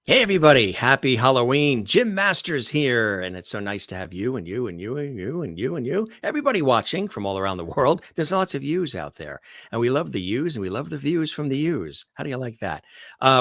Hey everybody, happy Halloween. Jim Masters here, and it's so nice to have you and you and you and you and you and you, everybody watching from all around the world. There's lots of yous out there, and we love the yous and we love the views from the yous. How do you like that?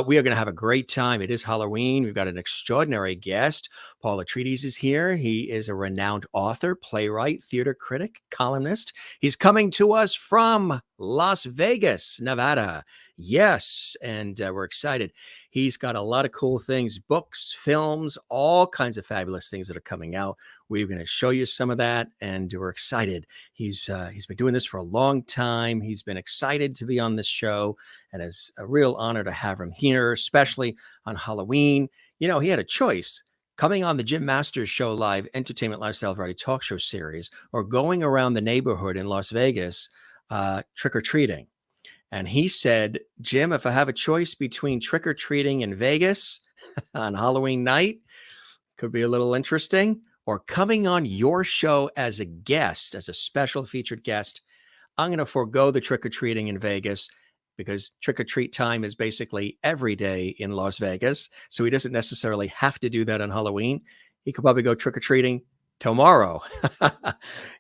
We are going to have a great time. It is Halloween. We've got an extraordinary guest. Paul Atreides is here. He is a renowned author, playwright, theater critic, columnist. He's coming to us from Las Vegas, Nevada. Yes, and we're excited. He's got a lot of cool things, books, films, all kinds of fabulous things that are coming out. We're going to show you some of that, and we're excited. He's been doing this for a long time. He's been excited to be on this show, and it's a real honor to have him here, especially on Halloween. You know, he had a choice. Coming on the Jim Masters Show Live Entertainment Lifestyle Variety Talk Show series, or going around the neighborhood in Las Vegas trick-or-treating. And he said, Jim, if I have a choice between trick-or-treating in Vegas on Halloween night, could be a little interesting, or coming on your show as a guest, as a special featured guest, I'm going to forego the trick-or-treating in Vegas because trick-or-treat time is basically every day in Las Vegas. So he doesn't necessarily have to do that on Halloween. He could probably go trick-or-treating tomorrow.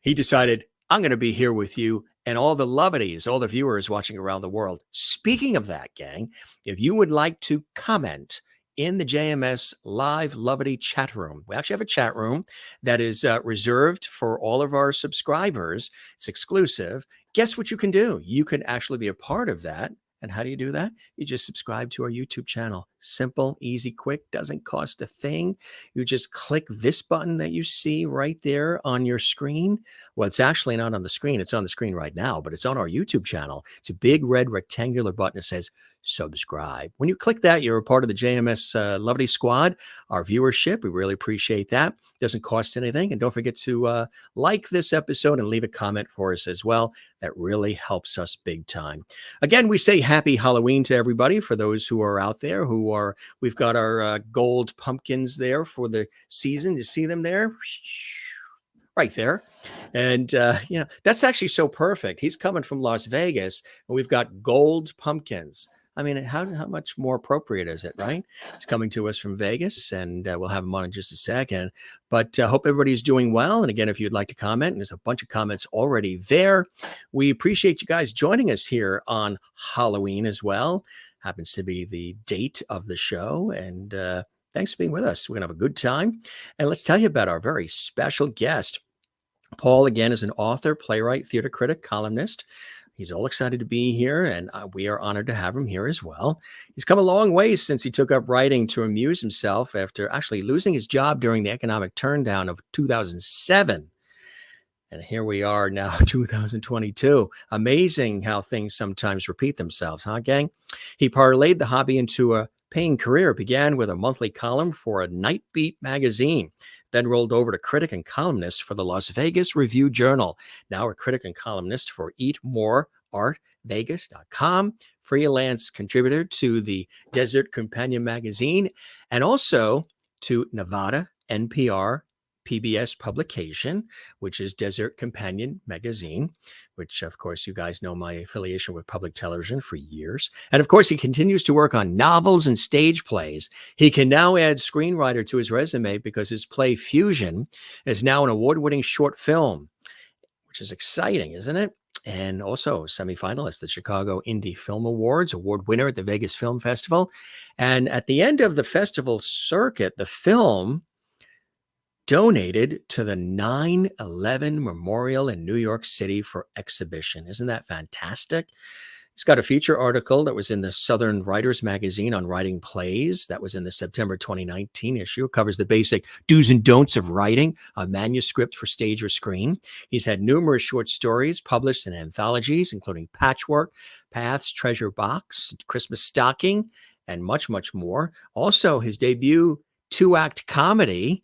He decided, I'm going to be here with you and all the lovities, all the viewers watching around the world. Speaking of that, gang, if you would like to comment in the JMS Live Lovity chat room, we actually have a chat room that is reserved for all of our subscribers. It's exclusive. Guess what you can do? You can actually be a part of that. And how do you do that? You just subscribe to our YouTube channel. Simple, easy, quick, doesn't cost a thing. You just click this button that you see right there on your screen. Well, it's actually not on the screen. It's on the screen right now, but it's on our YouTube channel. It's a big red rectangular button that says subscribe. When you click that, you're a part of the JMS Lovely Squad, our viewership. We really appreciate that. Doesn't cost anything. And don't forget to like this episode and leave a comment for us as well. That really helps us big time. Again, we say happy Halloween to everybody. For those who are out there we've got our gold pumpkins there for the season. You see them there? Right there. And, that's actually so perfect. He's coming from Las Vegas, and we've got gold pumpkins. I mean, how much more appropriate is it, right? He's coming to us from Vegas, and we'll have him on in just a second. But hope everybody's doing well. And again, if you'd like to comment, and there's a bunch of comments already there. We appreciate you guys joining us here on Halloween as well. Happens to be the date of the show. And thanks for being with us. We're going to have a good time. And let's tell you about our very special guest. Paul, again, is an author, playwright, theater critic, columnist. He's all excited to be here, and we are honored to have him here as well. He's come a long way since he took up writing to amuse himself after actually losing his job during the economic turndown of 2007. And here we are now, 2022. Amazing how things sometimes repeat themselves, huh, gang? He parlayed the hobby into a paying career. It began with a monthly column for a Nightbeat magazine, then rolled over to critic and columnist for the Las Vegas Review-Journal. Now a critic and columnist for EatMoreArtVegas.com, freelance contributor to the Desert Companion magazine, and also to Nevada NPR PBS publication, which is Desert Companion magazine, which, of course, you guys know my affiliation with public television for years. And, of course, he continues to work on novels and stage plays. He can now add screenwriter to his resume because his play Fusion is now an award-winning short film, which is exciting, isn't it? And also semifinalist at the Chicago Indie Film Awards, award winner at the Vegas Film Festival. And at the end of the festival circuit, the film donated to the 9/11 Memorial in New York City for exhibition. Isn't that fantastic? He's got a feature article that was in the Southern Writers magazine on writing plays. That was in the September 2019 issue. It covers the basic do's and don'ts of writing a manuscript for stage or screen. He's had numerous short stories published in anthologies, including Patchwork, Paths, Treasure Box, Christmas Stocking, and much, much more. Also, his debut 2-act comedy,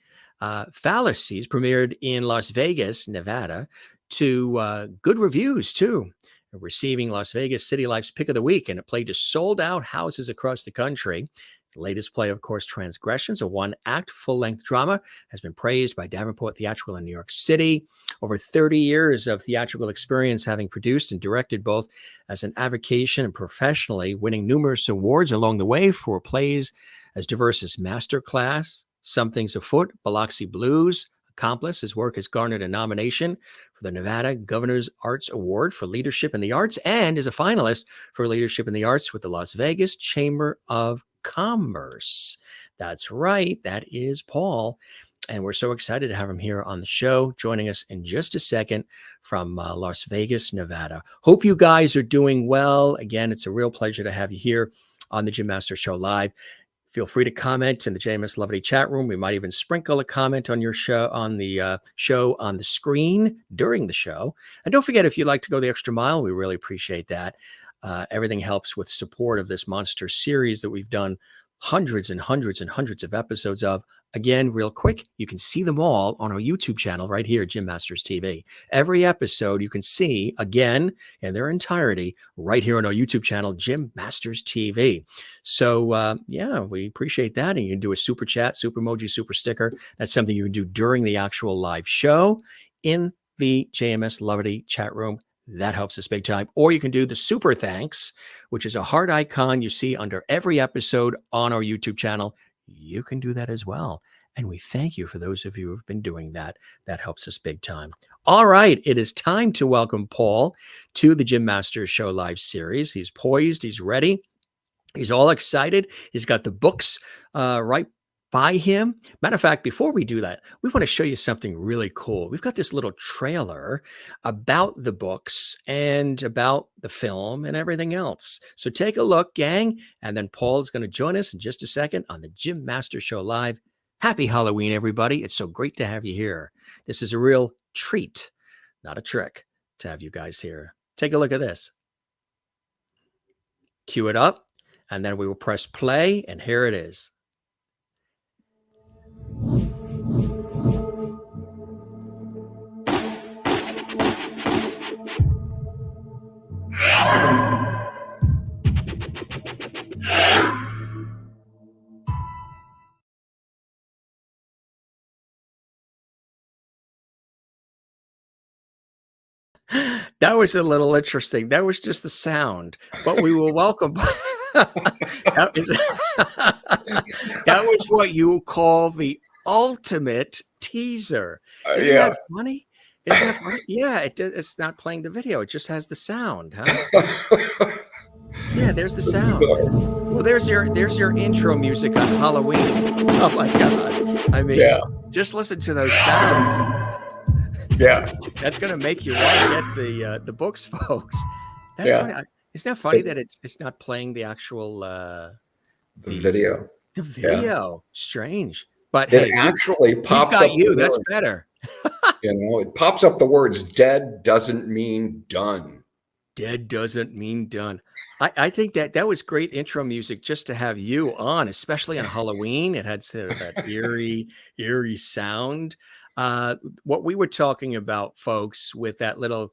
Fallacies, premiered in Las Vegas, Nevada, to good reviews, too, receiving Las Vegas City Life's Pick of the Week, and it played to sold-out houses across the country. The latest play, of course, Transgressions, a 1-act full-length drama, has been praised by Davenport Theatrical in New York City. Over 30 years of theatrical experience, having produced and directed both as an avocation and professionally, winning numerous awards along the way for plays as diverse as Masterclass, Some Things Afoot, Biloxi Blues, Accomplice. His work has garnered a nomination for the Nevada Governor's Arts Award for Leadership in the Arts and is a finalist for Leadership in the Arts with the Las Vegas Chamber of Commerce. That's right. That is Paul. And we're so excited to have him here on the show, joining us in just a second from Las Vegas, Nevada. Hope you guys are doing well. Again, it's a real pleasure to have you here on the Jim Masters Show Live. Feel free to comment in the JMS Lovely chat room. We might even sprinkle a comment on your show, on the show on the screen during the show. And don't forget, if you'd like to go the extra mile, we really appreciate that. Everything helps with support of this monster series that we've done hundreds and hundreds and hundreds of episodes of. Again, real quick, you can see them all on our YouTube channel right here, Jim Masters TV. Every episode you can see again in their entirety right here on our YouTube channel, Jim Masters TV. So yeah, we appreciate that. And you can do a super chat, super emoji, super sticker. That's something you can do during the actual live show in the JMS Lovely chat room. That helps us big time. Or you can do the super thanks, which is a heart icon you see under every episode on our YouTube channel. You can do that as well. And we thank you for those of you who have been doing that. That helps us big time. All right. It is time to welcome Paul to the Jim Masters Show Live series. He's poised. He's ready. He's all excited. He's got the books right by him. Matter of fact, before we do that, we want to show you something really cool. We've got this little trailer about the books and about the film and everything else. So take a look, gang. And then Paul is going to join us in just a second on the Jim Masters Show Live. Happy Halloween, everybody. It's so great to have you here. This is a real treat, not a trick, to have you guys here. Take a look at this. Cue it up, and then we will press play, and here it is. That was a little interesting. That was just the sound, but we will welcome. that was what you call the ultimate teaser. Isn't that funny? Isn't that funny? Yeah, it's not playing the video. It just has the sound, huh? Yeah, there's the sound. Well, there's your intro music on Halloween. Oh my God. I mean, just listen to those sounds. Yeah, that's going to make you want to get the books, folks. That's funny. Isn't that funny that it's not playing the actual the video? The video, strange, but it actually pops up. That's better. It pops up the words "dead" doesn't mean done. Dead doesn't mean done. I think that was great intro music just to have you on, especially on Halloween. It had sort of that eerie sound. What we were talking about, folks, with that little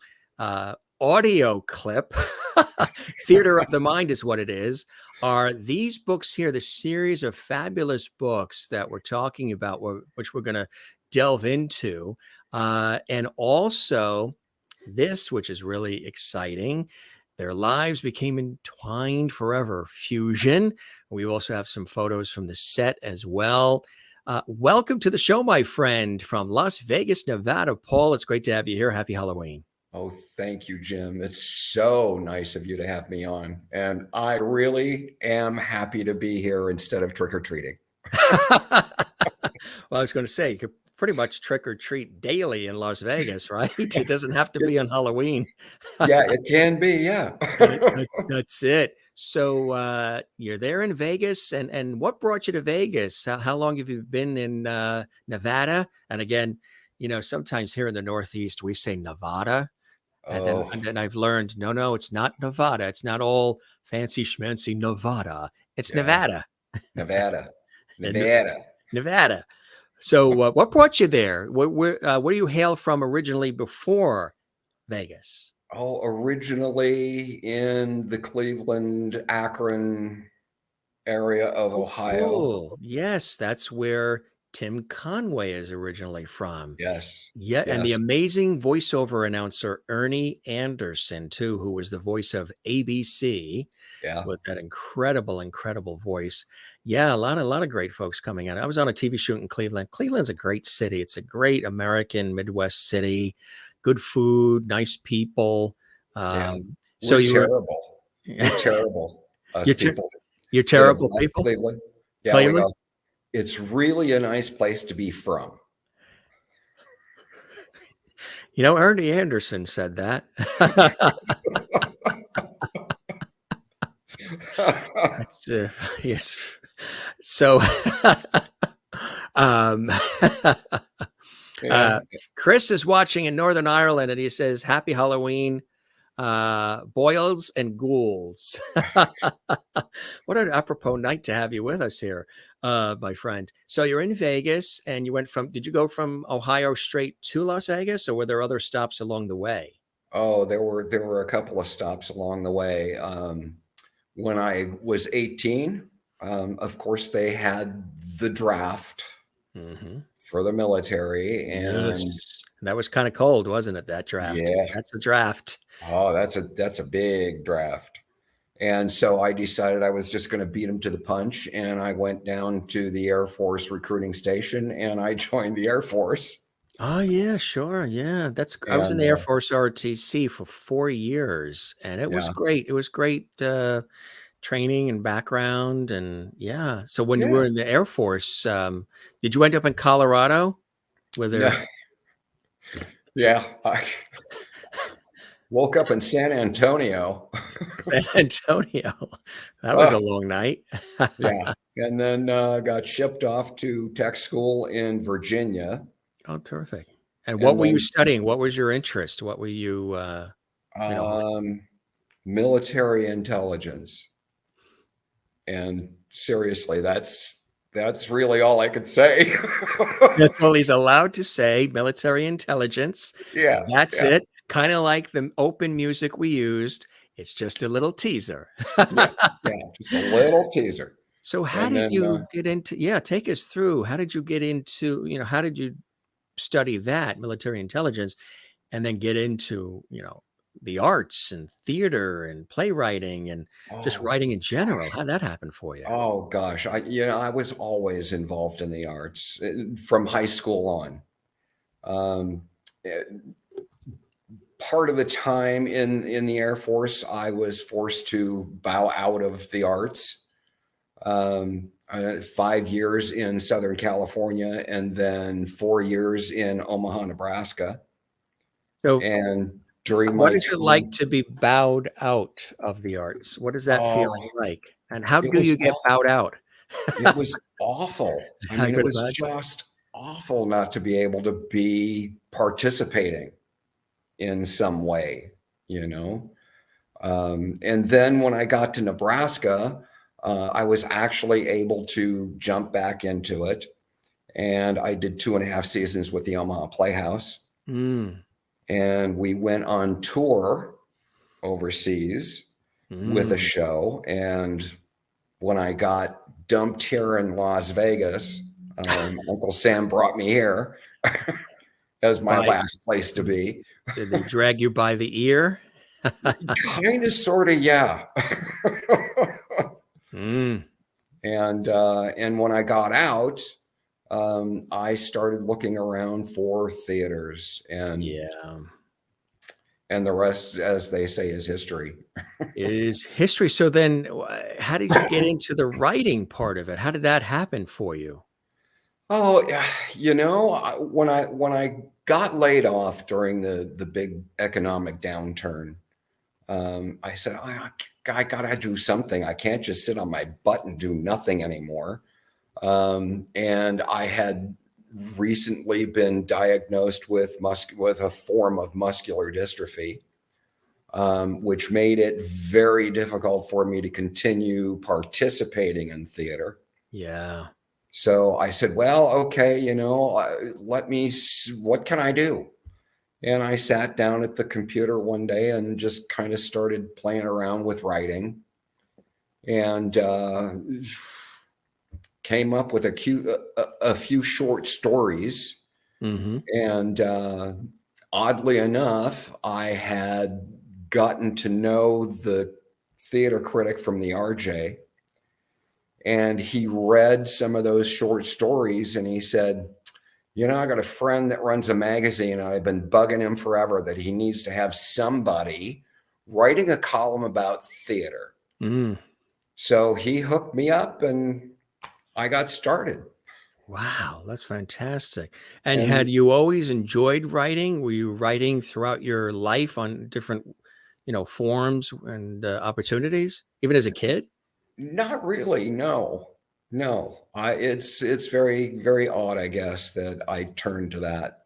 audio clip, Theater of the Mind is what it is, are these books here, the series of fabulous books that we're talking about, which we're going to delve into. And also this, which is really exciting, Their Lives Became Entwined Forever, Fusion. We also have some photos from the set as well. Welcome to the show, my friend, from Las Vegas, Nevada. Paul, it's great to have you here. Happy Halloween. Oh, thank you, Jim. It's so nice of you to have me on. And I really am happy to be here instead of trick-or-treating. Well, I was going to say, you could pretty much trick or treat daily in Las Vegas, right? It doesn't have to be on Halloween. Yeah, it can be. Yeah. That's it. So you're there in Vegas, and what brought you to Vegas? How long have you been in Nevada? And again, sometimes here in the Northeast, we say Nevada. And then I've learned, no, it's not Nevada. It's not all fancy schmancy Nevada. It's Nevada. Nevada. So what brought you there? Where do you hail from originally before Vegas? Oh, originally in the Cleveland, Akron area of Ohio. Cool. Yes, that's where Tim Conway is originally from. Yes. Yeah, and the amazing voiceover announcer Ernie Anderson, too, who was the voice of ABC. Yeah. With that incredible voice. Yeah, a lot of great folks coming out. I was on a TV shoot in Cleveland. Cleveland's a great city. It's a great American Midwest city. Good food, nice people. Yeah, So we're you were terrible. We're terrible, us you're ter- people you're that have terrible left people, Cleveland. Yeah, we Cleveland. go. It's really a nice place to be from. You know, Ernie Anderson said that. That's yes. So, um, Yeah. uh, Chris is watching in Northern Ireland, and he says, "Happy Halloween, boils and ghouls." What an apropos night to have you with us here, my friend. So you're in Vegas, and you went from. Did you go from Ohio straight to Las Vegas, or were there other stops along the way? Oh, there were a couple of stops along the way. When I was 18, of course, they had the draft Hmm. for the military, and Yes, that was kind of cold, wasn't it? That draft. yeah, That's a draft. oh, that's a big draft. And so I decided I was just going to beat them to the punch, and I went down to the Air Force recruiting station, and I joined the Air Force. Oh yeah, sure. Yeah, that's. I was in And the Air Force ROTC for 4 years, and it was yeah, great. It was great training and background, and yeah. So when you yeah, were in the Air Force, did you end up in Colorado? Were no, there yeah. I woke up in San Antonio. San Antonio? That was a Ah, long night. yeah, and then got shipped off to tech school in Virginia, Oh, terrific. And what and were you then studying? What was your interest? What were you, you know, um, military intelligence. And seriously, that's really all I could say. that's all he's allowed to say, military intelligence. Yeah, That's yeah, it. Kind of like the open music we used. It's just a little teaser. yeah, yeah, just a little teaser. So how And did then, you get into, yeah, take us through. How did you get into, how did you study that military intelligence and then get into, the arts and theater and playwriting and just oh writing in general? gosh. How'd that happen for you? Oh gosh, I was always involved in the arts from high school on. Um, eh, Part of the time in the Air Force, I was forced to bow out of the arts. 5 years in Southern California, and then 4 years in Omaha, Nebraska. So And during what my is it like time, to be bowed out of the arts? What is that feeling oh, like? And how it do was you get awful. bowed out? It was awful. I I mean, it could was imagine. just awful not to be able to be participating in some way, you know? And then when I got to Nebraska, I was actually able to jump back into it. And I did 2.5 seasons with the Omaha Playhouse. Mm, And we went on tour overseas with a mm. show. And when I got dumped here in Las Vegas, Uncle Sam brought me here as my By last place to be. Did they drag you by the ear? Kind of, sort of, yeah. Mm, And when I got out, I started looking around for theaters, yeah. and the rest, as they say, is history. Is history. So then how did you get into the writing part of it? How did that happen for you? Oh, yeah, when I got laid off during the big economic downturn, I said, I gotta do something. I can't just sit on my butt and do nothing anymore. And I had recently been diagnosed with a form of muscular dystrophy, which made it very difficult for me to continue participating in theater. Yeah. So I said, well, okay, what can I do? And I sat down at the computer one day and just kind of started playing around with writing, and came up with a few short stories. Mhm. And oddly enough, I had gotten to know the theater critic from the RJ, And he read some of those short stories and he said, I got a friend that runs a magazine and I've been bugging him forever that he needs to have somebody writing a column about theater. Mm. So he hooked me up and I got started. Wow, that's fantastic. And And had you always enjoyed writing? Were you writing throughout your life on different, forms and opportunities, even as a kid? not really, no. No. It's very, very odd, I guess, that I turned to that.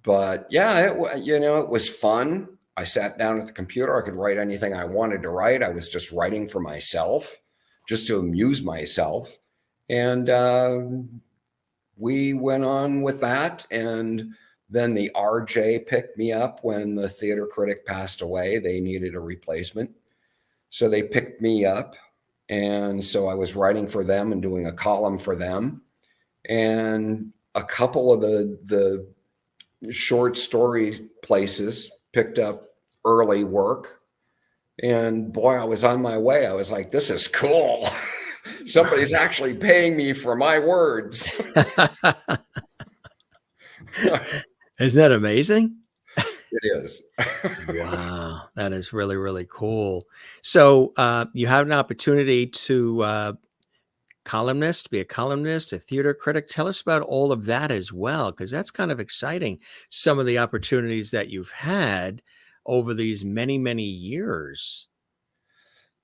But yeah, it was fun. I sat down at the computer. I could write anything I wanted to write. I was just writing for myself, just to amuse myself. And we went on with that. And then the RJ picked me up when the theater critic passed away. They needed a replacement. So they picked me up. And so I was writing for them and doing a column for them. And a couple of the short story places picked up early work. And boy, I was on my way. I was like, this is cool. Somebody's actually paying me for my words. Isn't that amazing? It is. Wow, that is really, really cool. So you have an opportunity to be a columnist, a theater critic. Tell us about all of that as well, because that's kind of exciting. Some of the opportunities that you've had over these many, many years.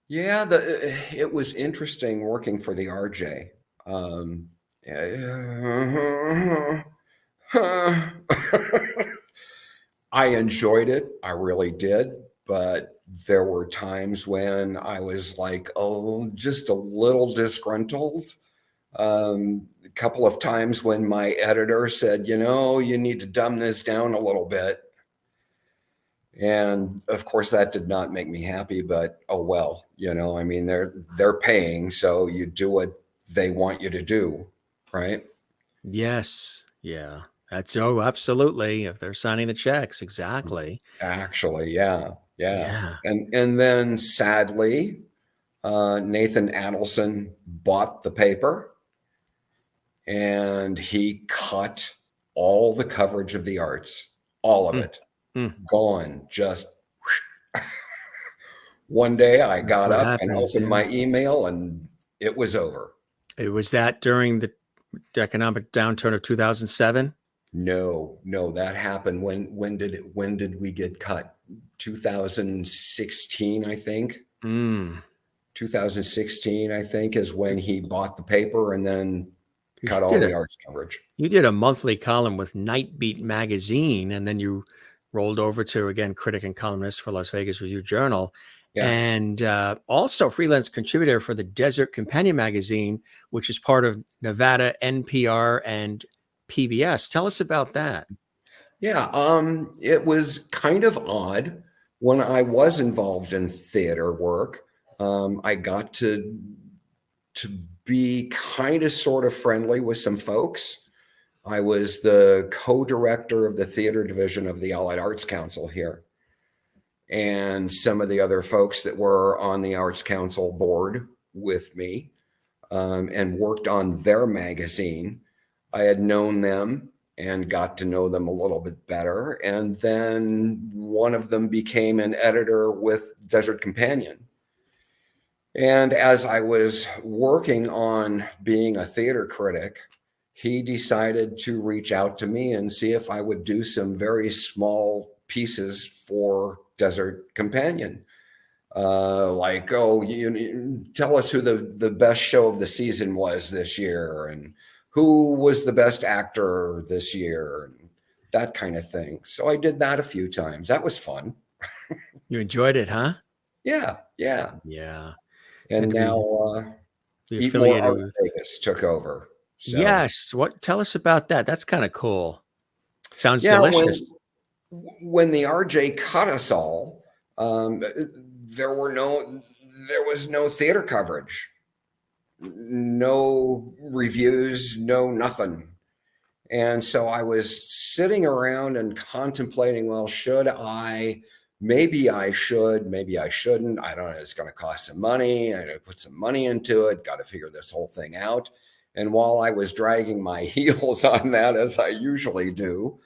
Yeah, it was interesting working for the RJ. I enjoyed it. I really did. But there were times when I was like, oh, just a little disgruntled. A couple of times when my editor said, you need to dumb this down a little bit. And of course, that did not make me happy, but oh well, I mean, they're paying, so you do what they want you to do, right? Yes. Yeah. Absolutely. If they're signing the checks, exactly. Actually, yeah, yeah. Yeah. And then sadly, Nathan Adelson bought the paper and he cut all the coverage of the arts, all of Mm, it, mm. gone. Just one day I That's got what up and happens. opened Yeah. my email and it was over. It was that during the economic downturn of 2007. No, that happened. When did we get cut? 2016, I think. Mm. 2016, I think, is when he bought the paper and then 'Cause cut all the arts coverage. you did a monthly column with Nightbeat magazine, and then you rolled over to, again, critic and columnist for Las Vegas Review Journal, Yeah. and also freelance contributor for the Desert Companion magazine, which is part of Nevada NPR and PBS. Tell us about that. Yeah, it was kind of odd when I was involved in theater work. I got to be kind of sort of friendly with some folks. I was the co-director of the theater division of the Allied Arts Council here. And some of the other folks that were on the Arts Council board with me and worked on their magazine, I had known them and got to know them a little bit better. And then one of them became an editor with Desert Companion. And as I was working on being a theater critic, he decided to reach out to me and see if I would do some very small pieces for Desert Companion. Like, oh, you tell us who the best show of the season was this year and who was the best actor this year, and that kind of thing. So I did that a few times. That was fun. You enjoyed it, huh? Yeah, yeah. Yeah. And And now be Eat More affiliated Art with. Vegas took over. So Yes. Tell us about that. That's kind of cool. Sounds yeah, delicious. when the RJ cut us all, there was no theater coverage, no reviews, no nothing. And so I was sitting around and contemplating, well, should I maybe I should, maybe I shouldn't. I don't know. It's going to cost some money. I got to put some money into it. Got to figure this whole thing out. And while I was dragging my heels on that, as I usually do,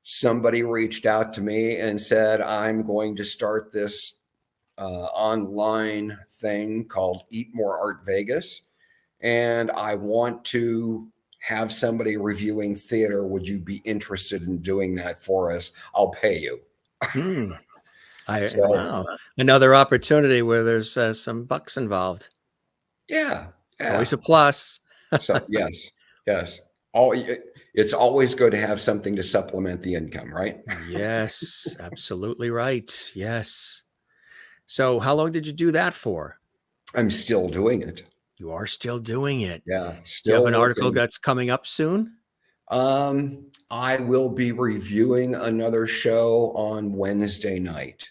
somebody reached out to me and said, I'm going to start this online thing called EatMoreArt Vegas. And I want to have somebody reviewing theater. Would you be interested in doing that for us? I'll pay you. Hmm. So, Wow. Another opportunity where there's some bucks involved. yeah. Always a plus. So yes. It's always good to have something to supplement the income, right? Yes, absolutely right. Yes. So how long did you do that for? I'm still doing it. You are still doing it. Yeah, You have still an article working. that's coming up soon? I will be reviewing another show on Wednesday night,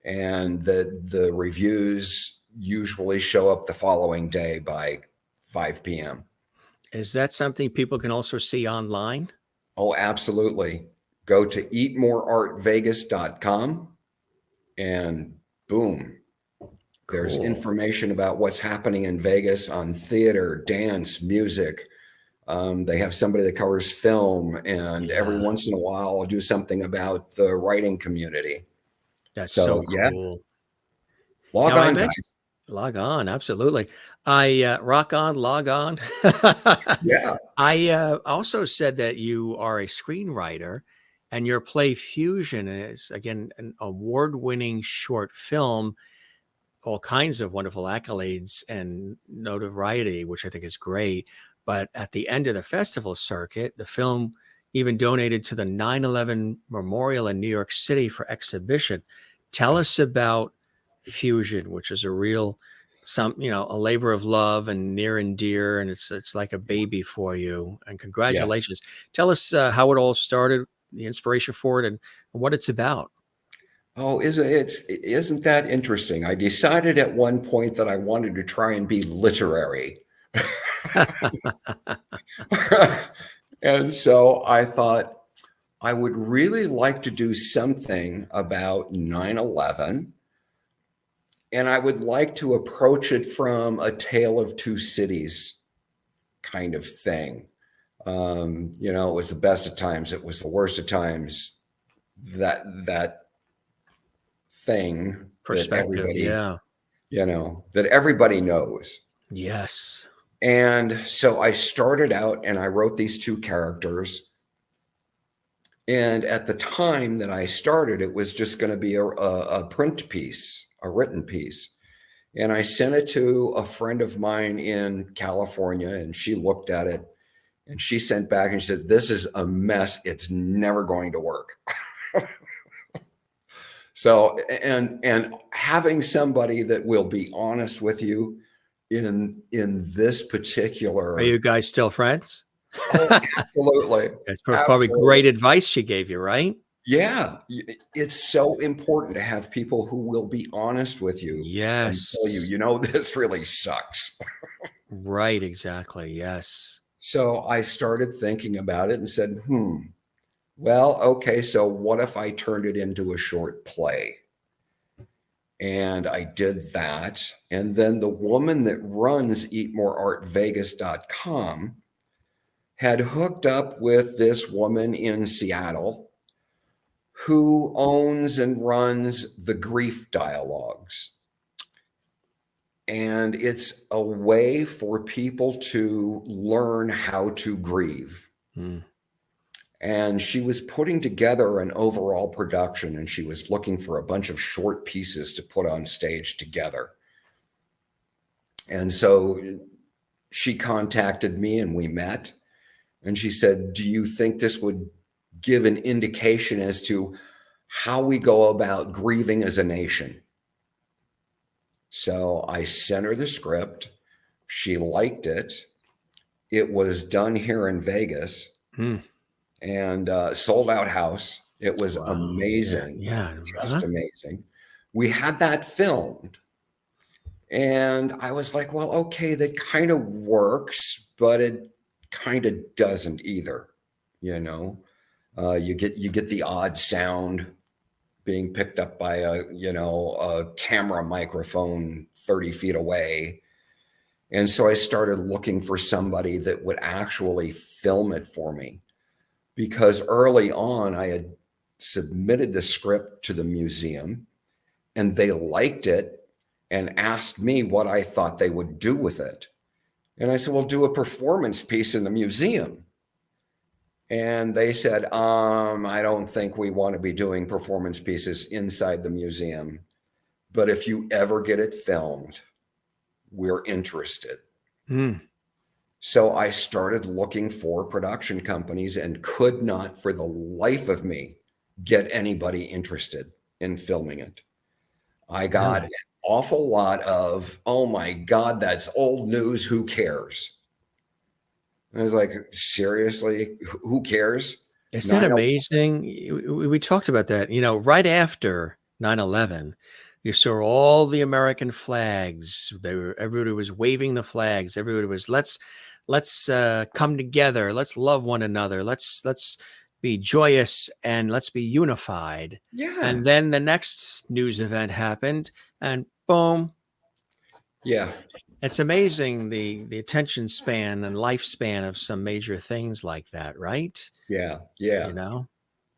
and the reviews usually show up the following day by 5 p.m. Is that something people can also see online? Oh, absolutely. Go to eatmoreartvegas.com and boom, there's Cool. information about what's happening in Vegas on theater, dance, music. They have somebody that covers film, and every Yeah, once in a while I'll do something about the writing community. that's So so yeah, cool. log Now I on, mentioned guys. log on, absolutely. Rock on, log on. Yeah. I also said that you are a screenwriter, and your play Fusion is again an award-winning short film, all kinds of wonderful accolades and notoriety, which I think is great. But at the end of the festival circuit, the film even donated to the 9/11 Memorial in New York City for exhibition. Tell us about Fusion, which is a real a labor of love and near and dear, and it's like a baby for you. And Yeah. congratulations. Tell us how it all started, the inspiration for it, and what it's about. Oh, isn't that interesting? I decided at one point that I wanted to try and be literary. And so I thought I would really like to do something about 9/11, and I would like to approach it from a tale of two cities kind of thing. It was the best of times, it was the worst of times, that thing that Perspective, yeah. that everybody knows. Yes. And so I started out and I wrote these two characters. And at the time that I started, it was just going to be a print piece, a written piece. And I sent it to a friend of mine in California, and she looked at it and she sent back and she said, "This is a mess. It's never going to work." So, and having somebody that will be honest with you in this Are you particular, guys still friends? oh, absolutely, That's probably absolutely. great advice she gave you, right? Yeah, it's so important to have people who will be honest with you and tell you, Yes. this really sucks. Right, exactly. Yes. So I started thinking about it and said, well, okay, so what if I turned it into a short play? And I did that. And then the woman that runs eatmoreartvegas.com had hooked up with this woman in Seattle who owns and runs the Grief Dialogues. And it's a way for people to learn how to grieve. Mm. And she was putting together an overall production, and she was looking for a bunch of short pieces to put on stage together. And so she contacted me and we met, and she said, "Do you think this would give an indication as to how we go about grieving as a nation?" So I sent her the script. She liked it. It was done here in Vegas Mm. and sold out house. It was Wow. Yeah. amazing, Yeah. just Huh? amazing. We had that filmed, and I was like, well, okay, that kind of works, but it kind of doesn't either. You get the odd sound being picked up by a camera microphone 30 feet away. And so I started looking for somebody that would actually film it for me, because early on I had submitted the script to the museum and they liked it and asked me what I thought they would do with it. And I said, well, do a performance piece in the museum. And they said, I don't think we want to be doing performance pieces inside the museum, but if you ever get it filmed, we're interested. So I started looking for production companies and could not for the life of me get anybody interested in filming it. I got an awful lot of, oh my God, that's old news, who cares? And I was like, seriously, who cares? Isn't that amazing? We talked about that, right after 9/11, you saw all the American flags. Everybody was waving the flags. Everybody was, let's come together. Let's love one another. Let's be joyous and let's be unified. Yeah. And then the next news event happened and boom. Yeah. It's amazing the attention span and lifespan of some major things like that, right? Yeah. Yeah.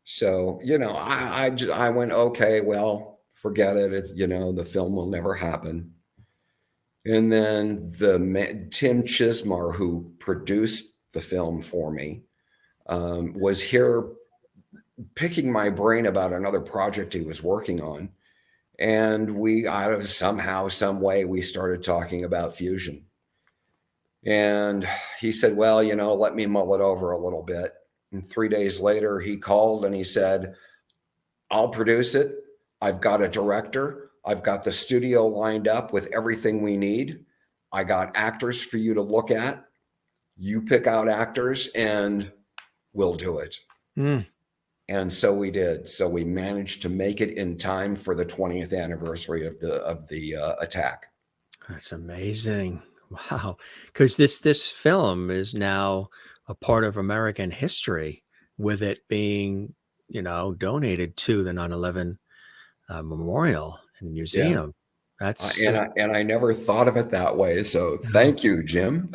So, I went, okay, well, forget it. It's, the film will never happen. And then Tim Chismar, who produced the film for me, was here picking my brain about another project he was working on. And somehow, some way, we started talking about fusion. And he said, well, let me mull it over a little bit. And 3 days later, he called and he said, I'll produce it. I've got a director. I've got the studio lined up with everything we need. I got actors for you to look at. You pick out actors and we'll do it. And so we did. So we managed to make it in time for the 20th anniversary of the attack. That's amazing. Wow. Because this film is now a part of American history, with it being, donated to the 9/11 memorial and museum. Yeah. And I never thought of it that way. So thank you, Jim.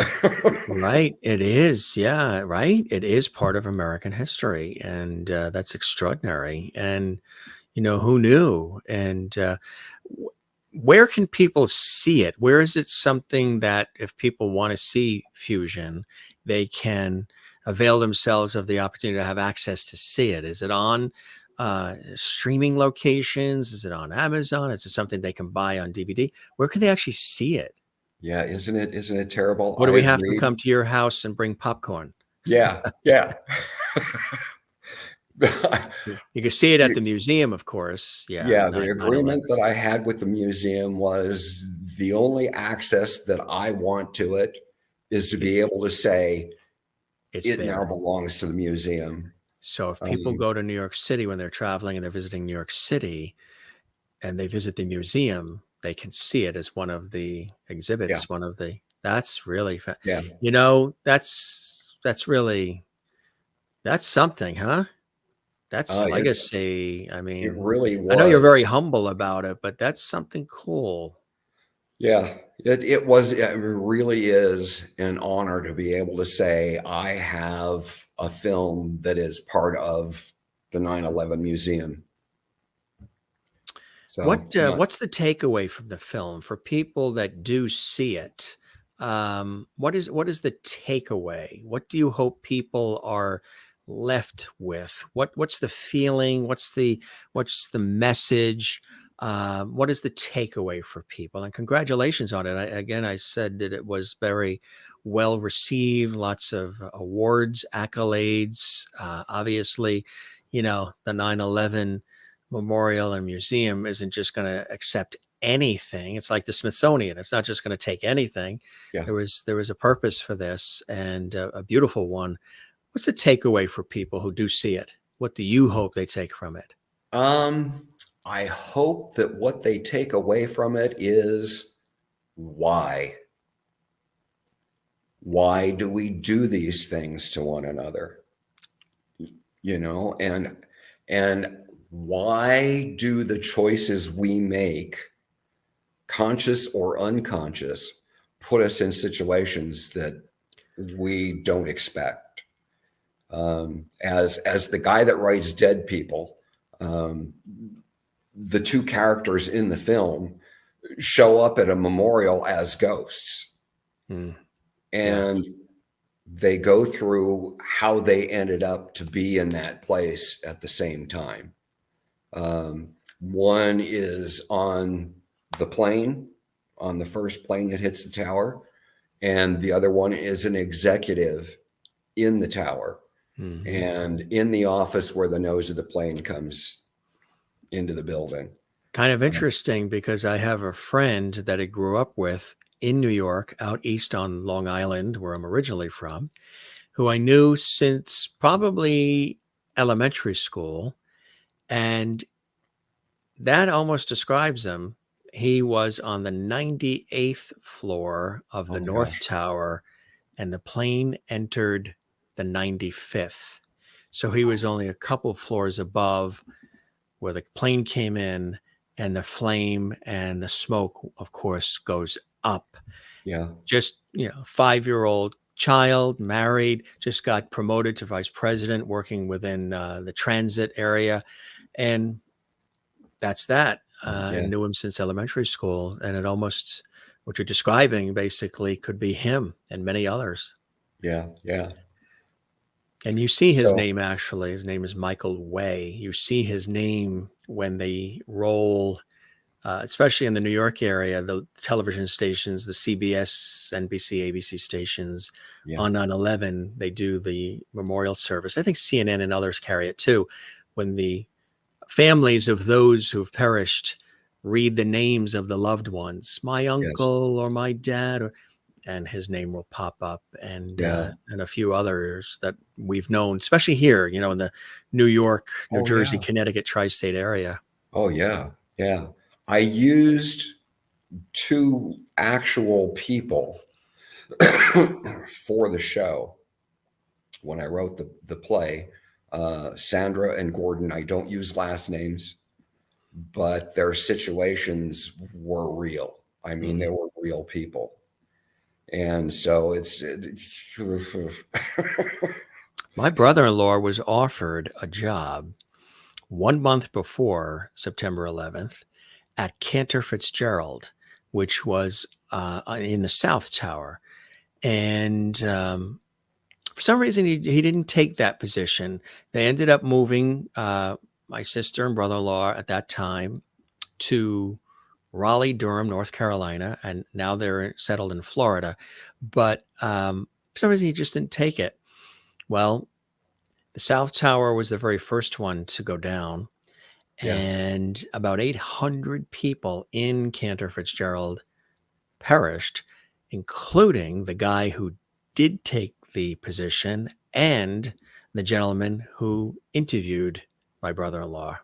Right. It is. Yeah. Right. It is part of American history. And that's extraordinary. And, who knew? And where can people see it? Where is it something that if people want to see fusion, they can avail themselves of the opportunity to have access to see it? Is it on streaming locations? Is it on Amazon? Is it something they can buy on DVD? Where can they actually see it? Yeah, isn't it terrible? Or do we have to come to your house and bring popcorn? Yeah. You can see it at the museum, of course. Yeah. The agreement that I had with the museum was the only access that I want to it is to be able to say it now belongs to the museum. So if people go to New York City when they're traveling and they're visiting New York City and they visit the museum, they can see it as one of the exhibits. That's really that's something, huh? That's legacy. I mean, it really was. I know you're very humble about it, but that's something cool. Yeah, it really is an honor to be able to say I have a film that is part of the 9/11 museum. So what's the takeaway from the film for people that do see it? What is the takeaway? What do you hope people are left with? What's the feeling? What's the message? What is the takeaway for people? And congratulations on it. I said that it was very well received, lots of awards, accolades. Obviously, the 9/11 Memorial and Museum isn't just going to accept anything. It's like the Smithsonian. It's not just going to take anything. Yeah. There was a purpose for this, and a beautiful one. What's the takeaway for people who do see it? What do you hope they take from it? I hope that what they take away from it is why. Why do we do these things to one another? And why do the choices we make, conscious or unconscious, put us in situations that we don't expect? As the guy that writes Dead People, the two characters in the film show up at a memorial as ghosts. Mm. And they go through how they ended up to be in that place at the same time. One is on the plane, on the first plane that hits the tower, and the other one is an executive in the tower and in the office where the nose of the plane comes into the building. Kind of interesting, because I have a friend that I grew up with in New York, out east on Long Island, where I'm originally from, who I knew since probably elementary school. And that almost describes him. He was on the 98th floor of the Oh my North gosh. Tower, and the plane entered the 95th. So he was only a couple floors above where the plane came in, and the flame and the smoke, of course, goes up. Yeah. Just, 5-year-old child, married, just got promoted to vice president, working within the transit area. And that's that. I Yeah. knew him since elementary school, and it almost, what you're describing basically could be him and many others. Yeah. Yeah. And you see his So, name, actually. His name is Michael Way. You see his name when they roll, especially in the New York area, the television stations, the CBS, NBC, ABC stations yeah. on 9/11, they do the memorial service. I think CNN and others carry it too. When the families of those who've perished read the names of the loved ones, my Yes. uncle or my dad, and his name will pop up, and Yeah. a few others that we've known, especially here, in the New York, New Oh, Jersey, yeah. Connecticut tri-state area. Oh, yeah. Yeah. I used two actual people for the show when I wrote the play. Sandra and Gordon. I don't use last names, but their situations were real. I mean, they were real people. And so it's My brother-in-law was offered a job 1 month before September 11th at Cantor Fitzgerald, which was in the South Tower. And for some reason, he didn't take that position. They ended up moving my sister and brother-in-law at that time to Raleigh, Durham, North Carolina, and now they're settled in Florida. But for some reason, he just didn't take it. Well, the South Tower was the very first one to go down, yeah, and about 800 people in Cantor Fitzgerald perished, including the guy who did take the position and the gentleman who interviewed my brother-in-law.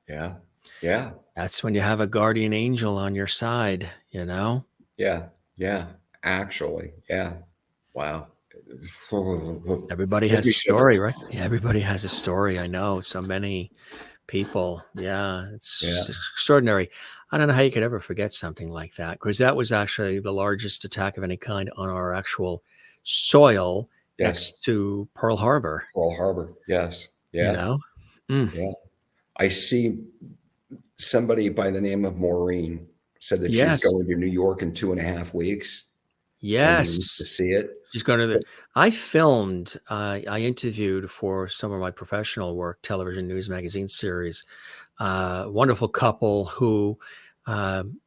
yeah, yeah, That's when you have a guardian angel on your side, yeah, yeah. Actually, yeah. Wow. Everybody Gives has me a story, shivers. right? Yeah, everybody has a story. I know so many people. Yeah, Yeah. it's extraordinary. I don't know how you could ever forget something like that, because that was actually the largest attack of any kind on our actual soil, Yes. next to Pearl Harbor, Pearl Harbor. Yes. you Yeah. know? Mm. Yeah. I see somebody by the name of Maureen said that she's Yes. going to New York in 2.5 weeks and needs to Yes. see it. She's going to But I filmed, I interviewed for some of my professional work, television news magazine series, wonderful couple who, um,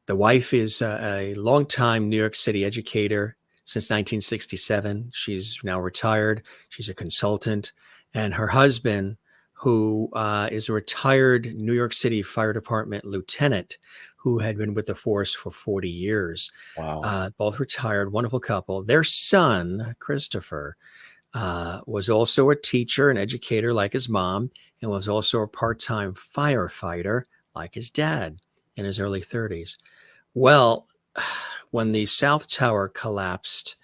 the wife is a longtime New York City educator since 1967. She's now retired. She's a consultant. And her husband, who is a retired New York City Fire Department lieutenant who had been with the force for 40 years. wow. Both retired, wonderful couple. Their son, Christopher, was also a teacher and educator like his mom, and was also a part-time firefighter like his dad in his early 30s. Well, when the South Tower collapsed,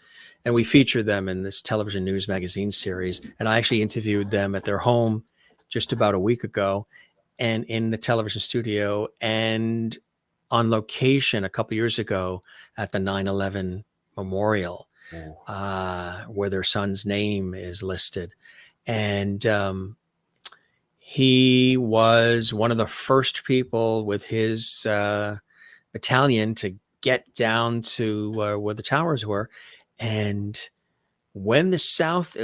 and we featured them in this television news magazine series, and I actually interviewed them at their home just about a week ago, and in the television studio and on location a couple years ago at the 9/11 memorial, where their son's name is listed. And he was one of the first people with his battalion to get down to where the towers were. And when the South,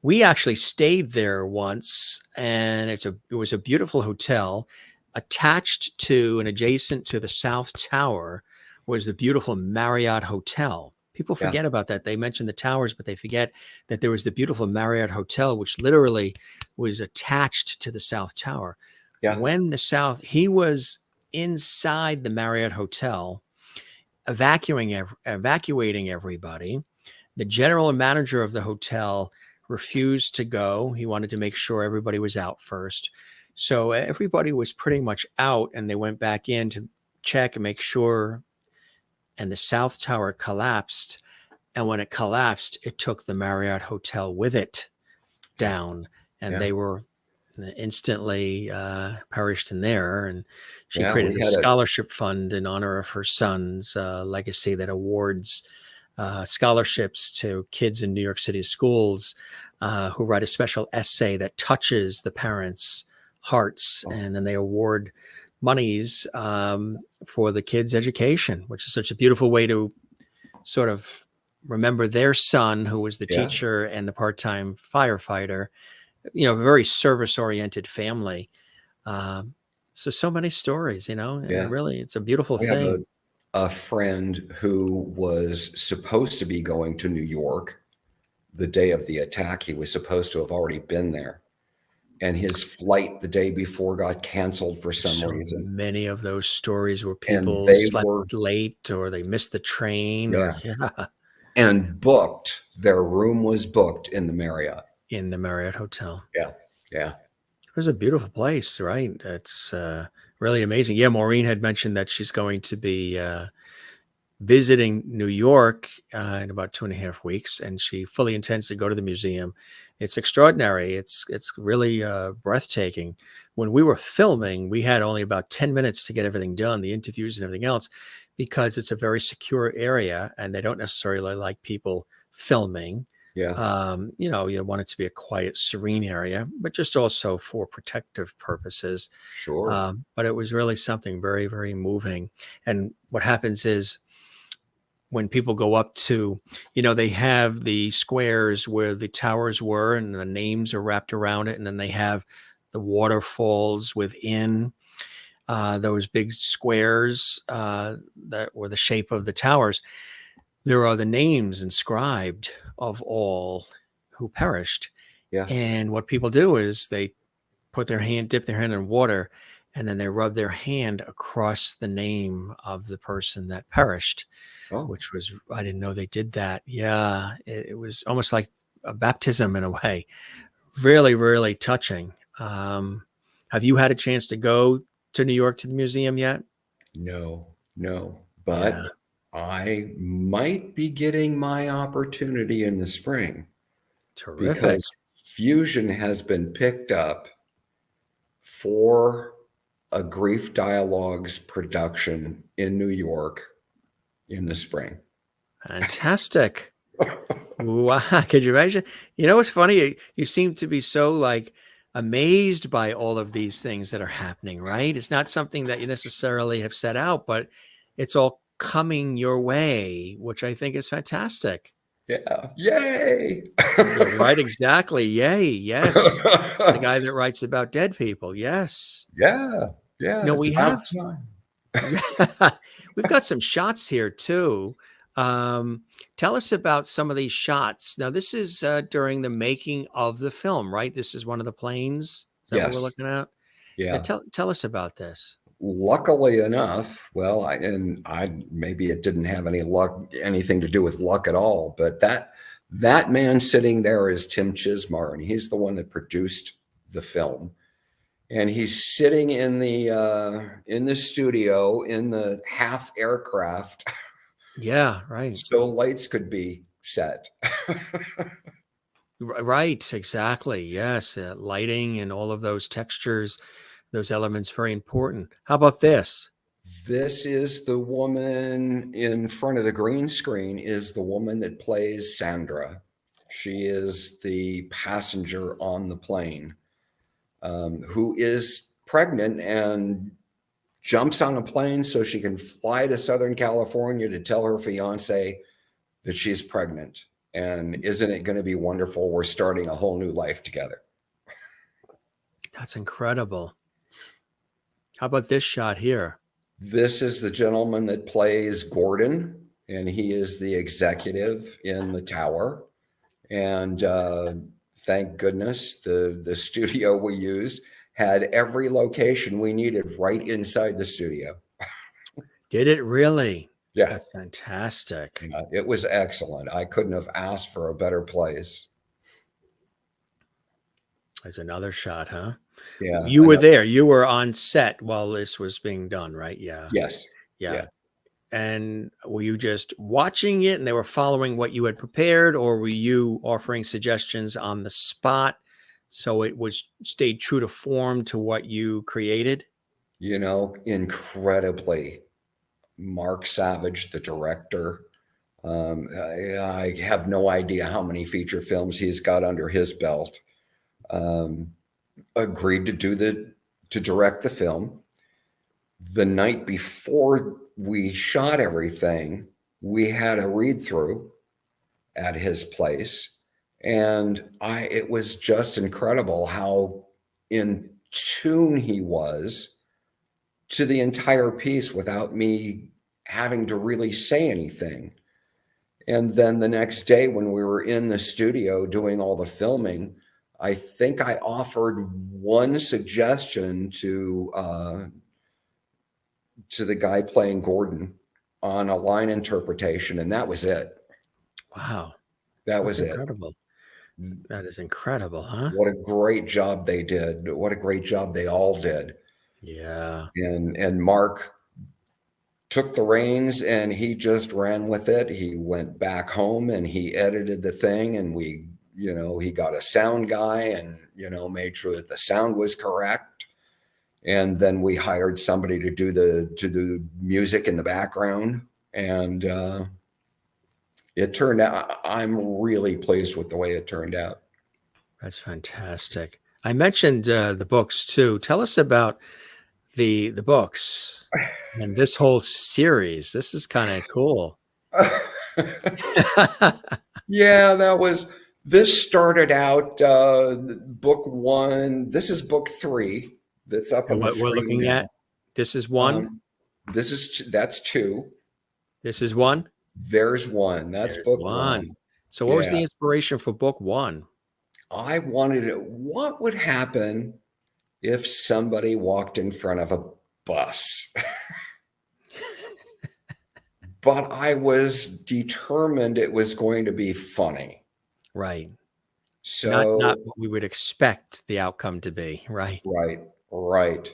we actually stayed there once, and it was a beautiful hotel. Attached to and adjacent to the South Tower was the beautiful Marriott Hotel. People Yeah. forget about that. They mention the towers, but they forget that there was the beautiful Marriott Hotel, which literally was attached to the South Tower. Yeah. When he was inside the Marriott Hotel, evacuating everybody. The general manager of the hotel refused to go. He wanted to make sure everybody was out first. So everybody was pretty much out, and they went back in to check and make sure. And the South Tower collapsed. And when it collapsed, it took the Marriott Hotel with it down. And they were instantly perished in there. And she created a scholarship fund in honor of her son's legacy that awards scholarships to kids in New York City schools who write a special essay that touches the parents' hearts. And then they award monies for the kids' education, which is such a beautiful way to sort of remember their son, who was the teacher and the part-time firefighter. A very service-oriented family. So many stories, and really, it's a beautiful thing. Have a friend who was supposed to be going to New York the day of the attack. He was supposed to have already been there, and his flight the day before got canceled for some reason. Many of those stories where people slept late, or they missed the train, and booked. Their room was booked in the Marriott. In the Marriott Hotel. Yeah. It was a beautiful place, right? It's really amazing. Yeah, Maureen had mentioned that she's going to be visiting New York in about 2.5 weeks, and she fully intends to go to the museum. It's extraordinary. It's really breathtaking. When we were filming, we had only about 10 minutes to get everything done, the interviews and everything else, because it's a very secure area, and they don't necessarily like people filming. Yeah. You want it to be a quiet, serene area, but just also for protective purposes. Sure. But it was really something very, very moving. And what happens is when people go up to, they have the squares where the towers were and the names are wrapped around it. And then they have the waterfalls within those big squares that were the shape of the towers. There are the names inscribed of all who perished. Yeah. And what people do is they dip their hand in water, and then they rub their hand across the name of the person that perished, which was, I didn't know they did that. Yeah. It was almost like a baptism in a way. Really, really touching. Have you had a chance to go to New York to the museum yet? No, but I might be getting my opportunity in the spring. Terrific. Because Fusion has been picked up for a Grief Dialogues production in New York in the spring. Fantastic. Wow. Could you imagine? What's funny? You seem to be so amazed by all of these things that are happening, right? It's not something that you necessarily have set out, but it's all coming your way, which I think is fantastic. Yeah. Yay. Right. Exactly. Yay. Yes. The guy that writes about dead people. Yes. Yeah. We have time. We've got some shots here too. Tell us about some of these shots. Now, this is during the making of the film, right? This is one of the planes. Is that what we're looking at? Yeah. Tell us about this. Luckily enough, maybe it didn't have anything to do with luck at all, but that man sitting there is Tim Chismar, and he's the one that produced the film. And he's sitting in the studio in the half aircraft. Yeah, right. So lights could be set. Right, exactly. Yes, lighting and all of those textures, those elements, very important. How about this? This is the woman in front of the green screen is the woman that plays Sandra. She is the passenger on the plane, who is pregnant and jumps on a plane so she can fly to Southern California to tell her fiance that she's pregnant. And isn't it going to be wonderful? We're starting a whole new life together. That's incredible. How about this shot here? This is the gentleman that plays Gordon, and he is the executive in the tower. And thank goodness the studio we used had every location we needed right inside the studio. Did it really? Yeah, That's fantastic. it was excellent. I couldn't have asked for a better place. There's another shot, huh? Yeah. You were there. You were on set while this was being done, right? Yeah. Yes. Yeah. Yeah. And were you just watching it and they were following what you had prepared, or were you offering suggestions on the spot so it was stayed true to form to what you created? You know, incredibly, Mark Savage, the director, I have no idea how many feature films he's got under his belt. Agreed to direct the film. The night before we shot everything, we had a read through at his place, and it was just incredible how in tune he was to the entire piece without me having to really say anything. And then the next day when we were in the studio doing all the filming, I think I offered one suggestion to the guy playing Gordon on a line interpretation, and that was it. Wow. That That's was it. incredible. That is incredible, huh? What a great job they did. What a great job they all did. Yeah. And Mark took the reins and he just ran with it. He went back home and he edited the thing, and he got a sound guy and, made sure that the sound was correct. And then we hired somebody to do the music in the background. And it turned out, I'm really pleased with the way it turned out. That's fantastic. I mentioned the books too. Tell us about the books and this whole series. This is kind of cool. Yeah, this started out book one. This is book three that's up And on the what we're screen looking now. at, this is one. That's two. This is one. There's one. That's There's book one. one. So what was the Yeah. inspiration for book one? I wanted it. What would happen if somebody walked in front of a bus? But I was determined it was going to be funny. Right. So Not what we would expect the outcome to be. Right. right.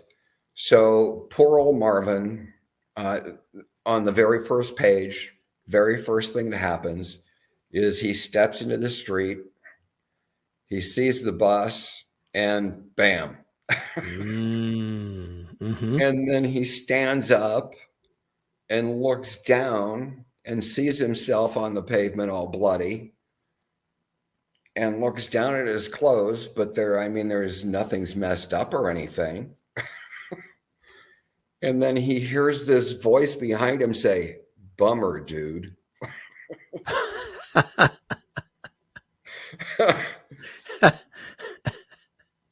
So poor old Marvin, on the very first page, very first thing that happens is he steps into the street, he sees the bus, and bam. Mm-hmm. And then he stands up and looks down and sees himself on the pavement all bloody and looks down at his clothes, but there's nothing's messed up or anything. And then he hears this voice behind him say, "Bummer, dude."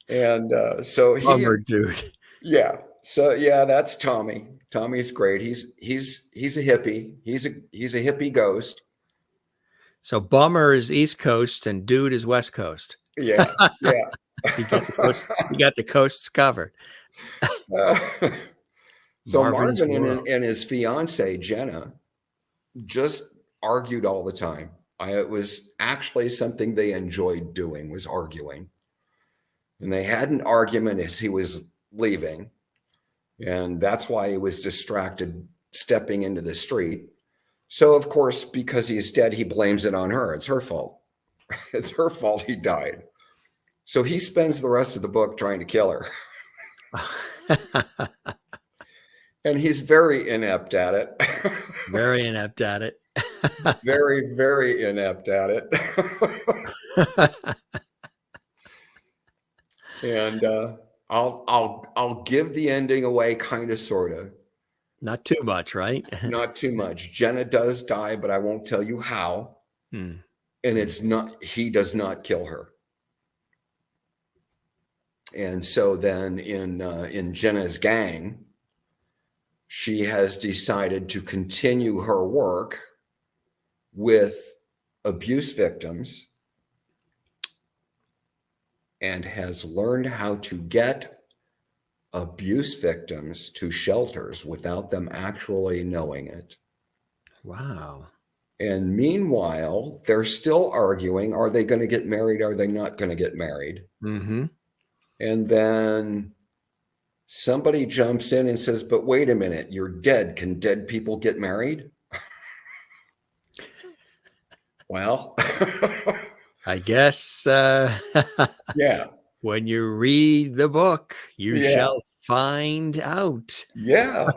And so Bummer, dude. yeah. So yeah, that's Tommy. Tommy's great. He's a hippie. He's a hippie ghost. So bummer is East Coast and dude is West Coast. Yeah. Yeah. You got the coasts covered. So Marvin's Marvin World. and his fiance Jenna just argued all the time. It was actually something they enjoyed doing, was arguing. And they had an argument as he was leaving, and that's why he was distracted stepping into the street. So of course, because he's dead, he blames it on her. It's her fault. It's her fault he died. So he spends the rest of the book trying to kill her. And he's very inept at it. Very inept at it. Very, very inept at it. And I'll give the ending away, kind of, sort of. Not too much, right? Not too much. Jenna does die, but I won't tell you how. Hmm. And it's not, he does not kill her. And so then in Jenna's gang, she has decided to continue her work with abuse victims and has learned how to get abuse victims to shelters without them actually knowing it. Wow. And meanwhile, they're still arguing, are they going to get married? Are they not going to get married? Mm-hmm. And then somebody jumps in and says, but wait a minute, you're dead. Can dead people get married? Well, I guess yeah. when you read the book, you Yeah. shall find out. Yeah.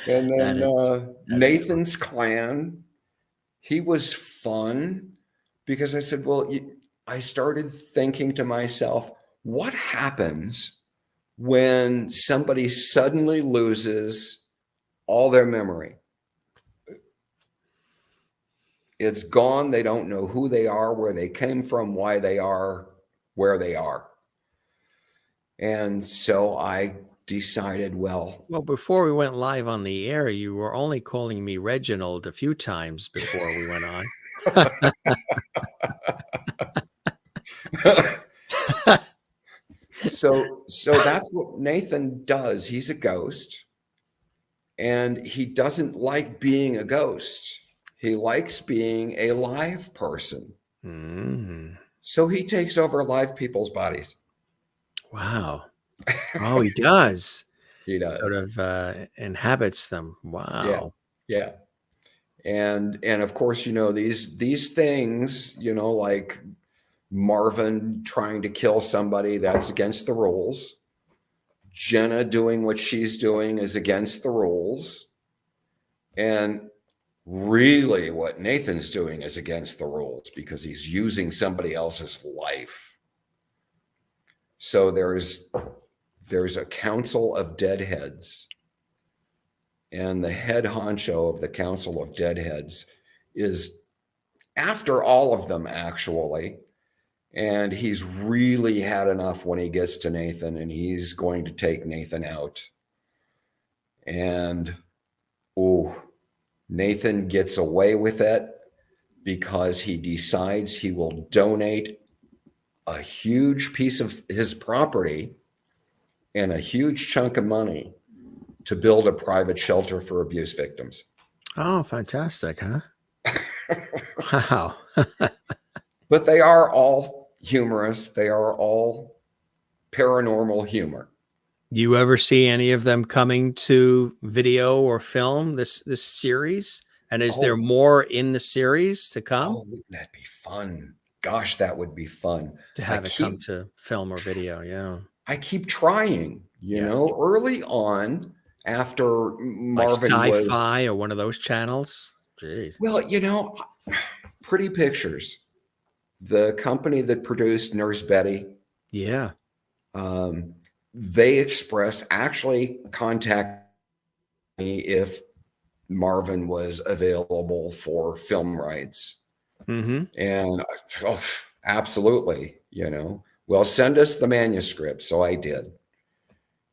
And then That Nathan's clan, he was fun because I said, well, I started thinking to myself, what happens when somebody suddenly loses all their memory? It's gone. They don't know who they are, where they came from, why they are where they are. And so I decided, well, before we went live on the air, you were only calling me Reginald a few times before we went on. So that's what Nathan does. He's a ghost, and he doesn't like being a ghost. He likes being a live person. Mm. So he takes over live people's bodies. Wow. Oh, he does. He does. Sort of inhabits them. Wow. Yeah. And of course, these things, like Marvin trying to kill somebody, that's against the rules. Jenna doing what she's doing is against the rules. And really what Nathan's doing is against the rules because he's using somebody else's life. So there's a council of deadheads, and the head honcho of the council of deadheads is after all of them, actually. And he's really had enough when he gets to Nathan, and he's going to take Nathan out. And Nathan gets away with it because he decides he will donate a huge piece of his property and a huge chunk of money to build a private shelter for abuse victims. Oh, fantastic, huh? Wow. But they are all humorous. They are all paranormal humor. You ever see any of them coming to video or film this series? And is there more in the series to come? Oh, wouldn't that be fun? Gosh, that would be fun. To have it come to film or video, yeah. I keep trying, early on after Marvin like was Sci-Fi or one of those channels. Jeez. Well, Pretty Pictures, the company that produced Nurse Betty. Yeah. They actually contacted me if Marvin was available for film rights. Mm-hmm. And absolutely, well, send us the manuscript. So I did.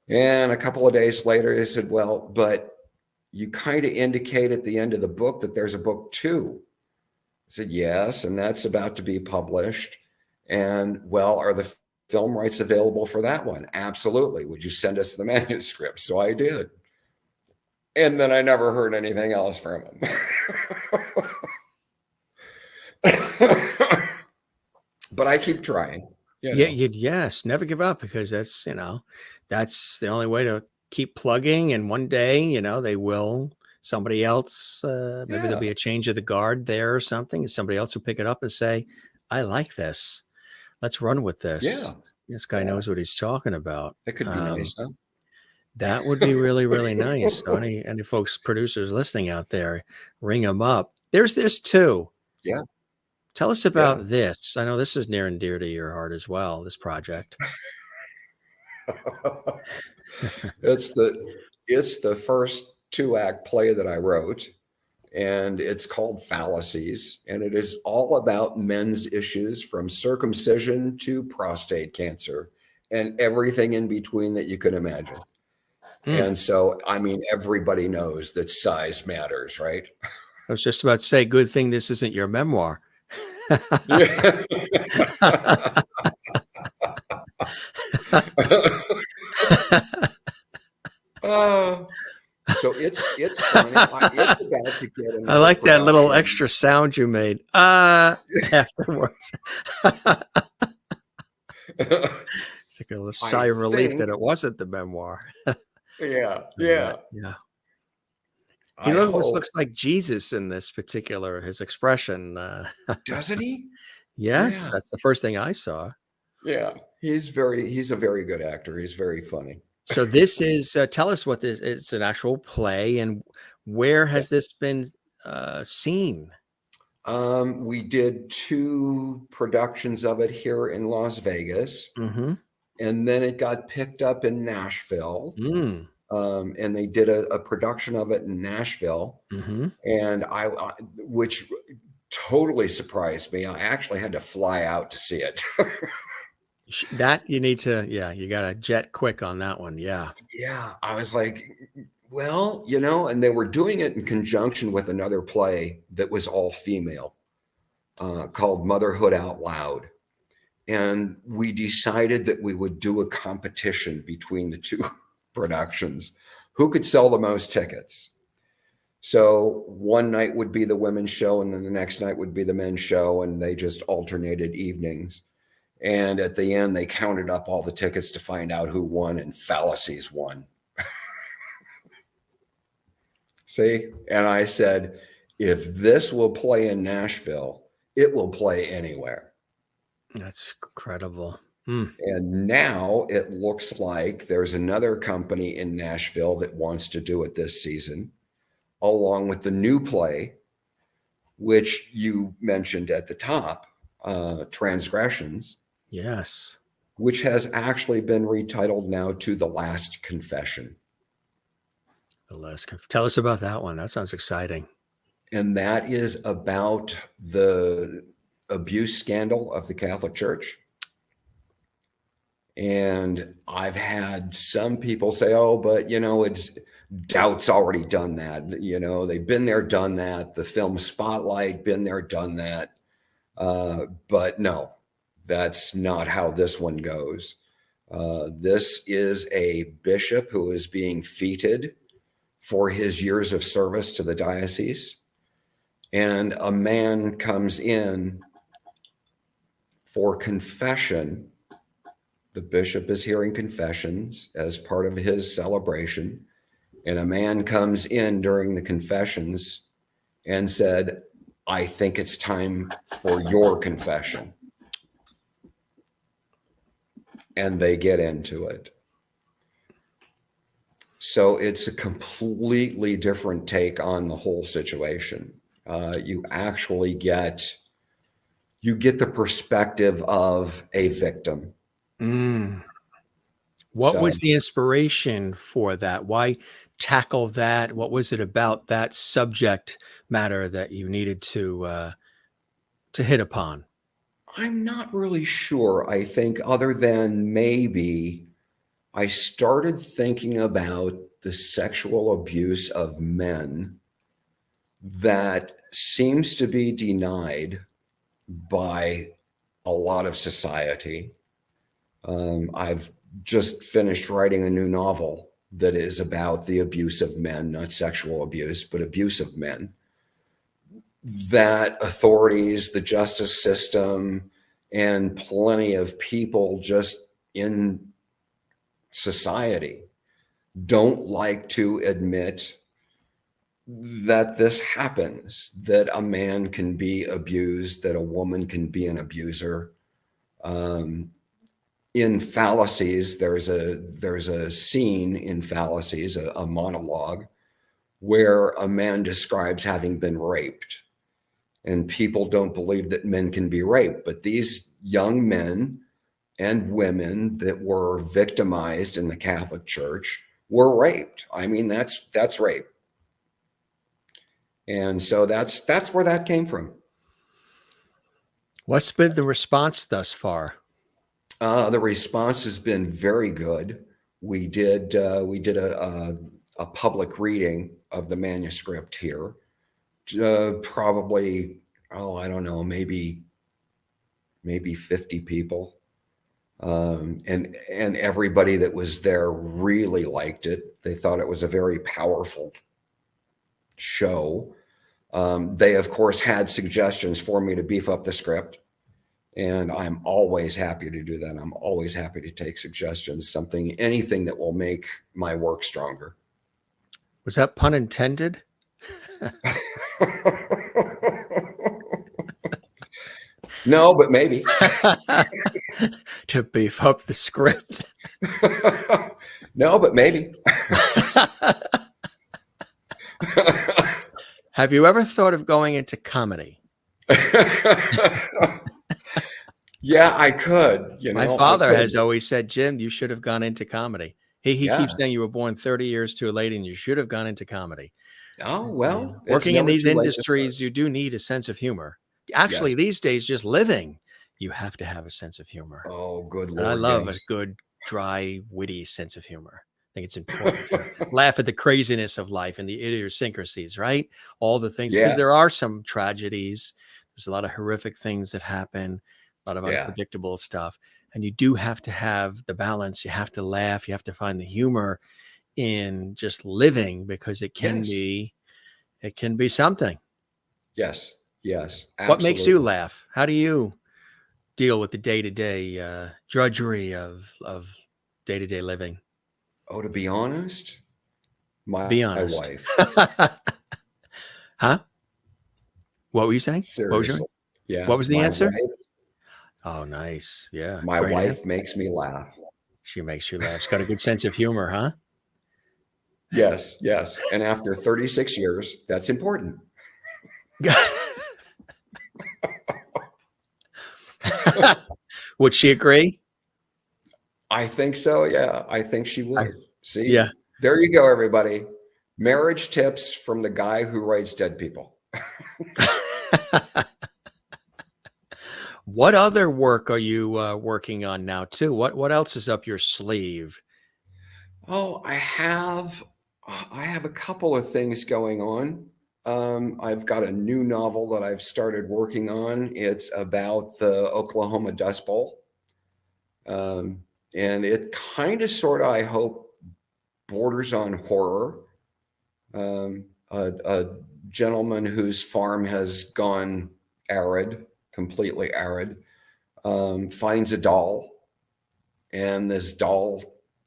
And a couple of days later, they said, well, but you kind of indicate at the end of the book that there's a book 2. I said, yes, and that's about to be published. And well, are the film rights available for that one? Absolutely. Would you send us the manuscript? So I did. And then I never heard anything else from him. But I keep trying. Yeah, yes, never give up, because that's the only way to keep plugging. And one day, they will somebody else, maybe there'll be a change of the guard there or something, and somebody else will pick it up and say, I like this. Let's run with this. Yeah. This guy Yeah. knows what he's talking about. That could be nice, huh? That would be really, really nice. So any folks, producers listening out there, ring them up. There's this too. Yeah. Tell us about this. I know this is near and dear to your heart as well, this project. It's the first 2-act play that I wrote, and it's called Fallacies, and it is all about men's issues from circumcision to prostate cancer and everything in between that you can imagine. And so, I mean, everybody knows that size matters, right? I was just about to say, good thing this isn't your memoir. So it's funny. It's about to get I like that little extra sound you made afterwards. It's like a little sigh of relief that it wasn't the memoir. Yeah. He almost looks like Jesus in this particular, his expression. Doesn't he? Yes, that's the first thing I saw. Yeah, he's a very good actor. He's very funny. So this is, tell us what this, it's an actual play, and where has this been seen? We did 2 productions of it here in Las Vegas, and then it got picked up in Nashville. And they did a production of it in Nashville, and which totally surprised me. I actually had to fly out to see it. That you need to, you got to jet quick on that one. Yeah. I was like, well, and they were doing it in conjunction with another play that was all female, called Motherhood Out Loud. And we decided that we would do a competition between the 2 productions, who could sell the most tickets. So one night would be the women's show, and then the next night would be the men's show, and they just alternated evenings. And at the end, they counted up all the tickets to find out who won, and Fallacies won. See? And I said, if this will play in Nashville, it will play anywhere. That's incredible. And now it looks like there's another company in Nashville that wants to do it this season, along with the new play, which you mentioned at the top, Transgressions. Yes. Which has actually been retitled now to The Last Confession. Tell us about that one. That sounds exciting. And that is about the abuse scandal of the Catholic Church. And I've had some people say, oh, but it's Doubt's already done that. They've been there, done that. The film Spotlight, been there, done that. But no, that's not how this one goes. This is a bishop who is being feted for his years of service to the diocese. And a man comes in for confession. The bishop is hearing confessions as part of his celebration. And a man comes in during the confessions and said, I think it's time for your confession. And they get into it. So it's a completely different take on the whole situation. You actually get the perspective of a victim. What was the inspiration for that? Why tackle that? What was it about that subject matter that you needed to hit upon? I'm not really sure. I think other than maybe I started thinking about the sexual abuse of men that seems to be denied by a lot of society. I've just finished writing a new novel that is about the abuse of men, not sexual abuse, but abuse of men. That authorities, the justice system, and plenty of people just in society don't like to admit that this happens, that a man can be abused, that a woman can be an abuser. In Fallacies, there's a scene in Fallacies, a monologue, where a man describes having been raped. And people don't believe that men can be raped, but these young men and women that were victimized in the Catholic Church were raped. I mean, that's rape. And so that's where that came from. What's been the response thus far? The response has been very good. We did a public reading of the manuscript here. Probably, I don't know, maybe 50 people. And everybody that was there really liked it. They thought it was a very powerful show. They, of course, had suggestions for me to beef up the script. And I'm always happy to do that. I'm always happy to take suggestions, anything that will make my work stronger. Was that pun intended? No, but maybe. To beef up the script. No, but maybe. Have you ever thought of going into comedy? Yeah, I could. My father has always said, Jim, you should have gone into comedy. He keeps saying you were born 30 years too late and you should have gone into comedy. Oh, well. Working in these industries, you do need a sense of humor. Actually, yes. These days, just living, you have to have a sense of humor. Oh, good Lord. And I love a good, dry, witty sense of humor. I think it's important to laugh at the craziness of life and the idiosyncrasies, right? All the things, because there are some tragedies. There's a lot of horrific things that happen, a lot of unpredictable stuff. And you do have to have the balance. You have to laugh. You have to find the humor in just living, because it can be something. Yes. Yes. Absolutely. What makes you laugh? How do you deal with the day-to-day drudgery of day-to-day living? Oh, to be honest, my wife. Huh? What were you saying? Seriously. What was the answer? Wife, oh, nice. Yeah. My wife makes me laugh. She makes you laugh. She's got a good sense of humor, huh? Yes. Yes. And after 36 years, that's important. Would she agree? I think so. Yeah, I think she would. See? Yeah. There you go, everybody. Marriage tips from the guy who writes dead people. What other work are you working on now too? What else is up your sleeve? Oh, I have a couple of things going on. I've got a new novel that I've started working on. It's about the Oklahoma Dust Bowl. And it kind of, sort of, I hope, borders on horror. A gentleman whose farm has gone arid, completely arid, finds a doll. And this doll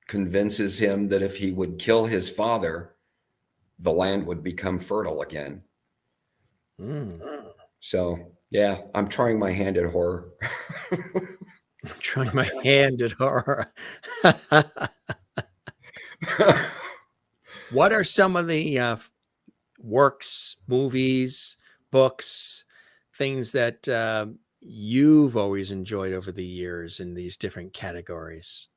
convinces him that if he would kill his father, the land would become fertile again. So, yeah, I'm trying my hand at horror. I'm trying my hand at horror. What are some of the works, movies, books, things that you've always enjoyed over the years in these different categories?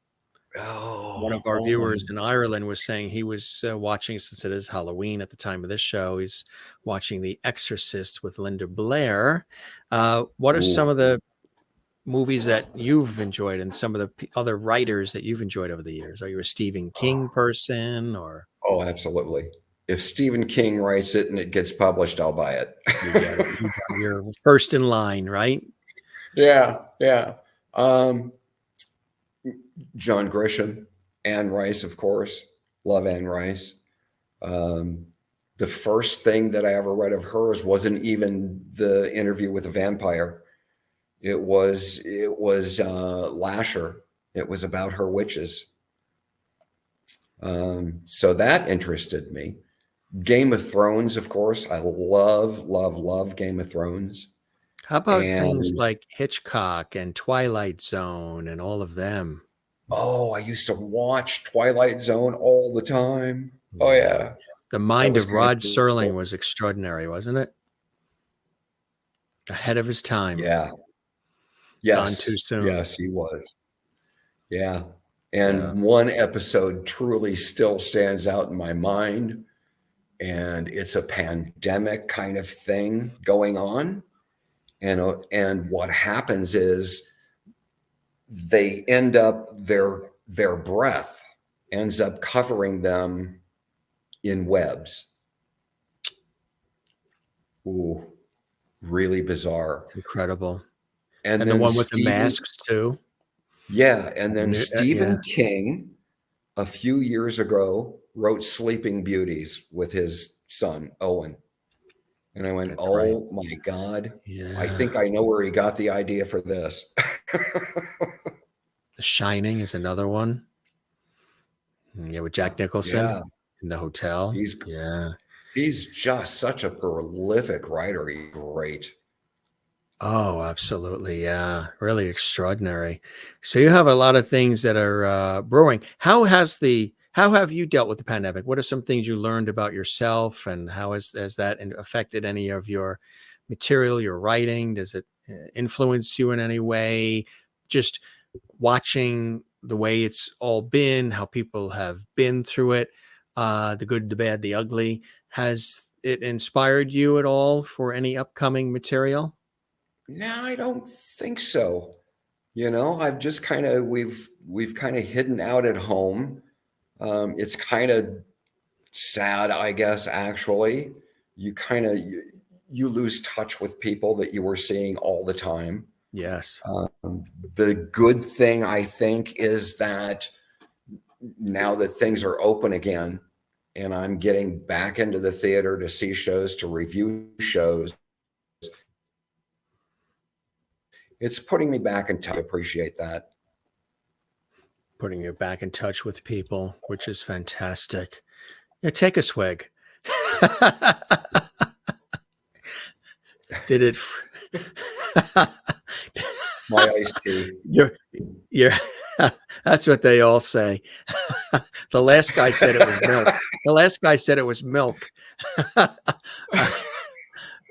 One of our viewers in Ireland was saying he was watching, since it is Halloween at the time of this show, he's watching The Exorcist with Linda Blair. What are some of the movies that you've enjoyed and some of the other writers that you've enjoyed over the years? Are you a Stephen King person or? Oh, absolutely. If Stephen King writes it and it gets published, I'll buy it. You're first in line, right? Yeah. Yeah. John Grisham, Anne Rice, of course. Love Anne Rice. The first thing that I ever read of hers wasn't even The Interview with a Vampire. It was Lasher. It was about her witches. So that interested me. Game of Thrones, of course. I love, love, love Game of Thrones. How about things And like Hitchcock and Twilight Zone and all of them? oh, I used to watch Twilight Zone all the time. Oh Yeah. yeah, The that mind was of kind of Rod Serling cool. was extraordinary, wasn't it? Ahead of his time. Yeah. Gone Yes. too soon. Yes, he was. Yeah. Yeah. And one episode truly still stands out in my mind, and it's a pandemic kind of thing going on. And what happens is they end up their breath ends up covering them in webs. Ooh, really bizarre. It's incredible. And And the then one with the masks too. And then Yeah. Stephen King a few years ago wrote Sleeping Beauties with his son, Owen. And I went, That's right. oh my God, I Yeah. think I know where he got the idea for this. The Shining is another one. Yeah, with Jack Nicholson Yeah, in the hotel. he's Yeah. he's just such a prolific writer. He's great. Oh, absolutely. Yeah. Really extraordinary. So you have a lot of things that are brewing. How have you dealt with the pandemic? What are some things you learned about yourself, and how has that affected any of your material, your writing? Does it influence you in any way? Just watching the way it's all been, how people have been through it, the good, the bad, the ugly. Has it inspired you at all for any upcoming material? No, I don't think so. I've just we've kind of hidden out at home. It's kind of sad, I guess, actually. You lose touch with people that you were seeing all the time. Yes. The good thing, I think, is that now that things are open again and I'm getting back into the theater to see shows, to review shows, it's putting me back in touch. I appreciate that. Putting you back in touch with people, which is fantastic. Yeah, take a swig. Did it? My iced tea. You're. That's what they all say. The last guy said it was milk. The last guy said it was milk.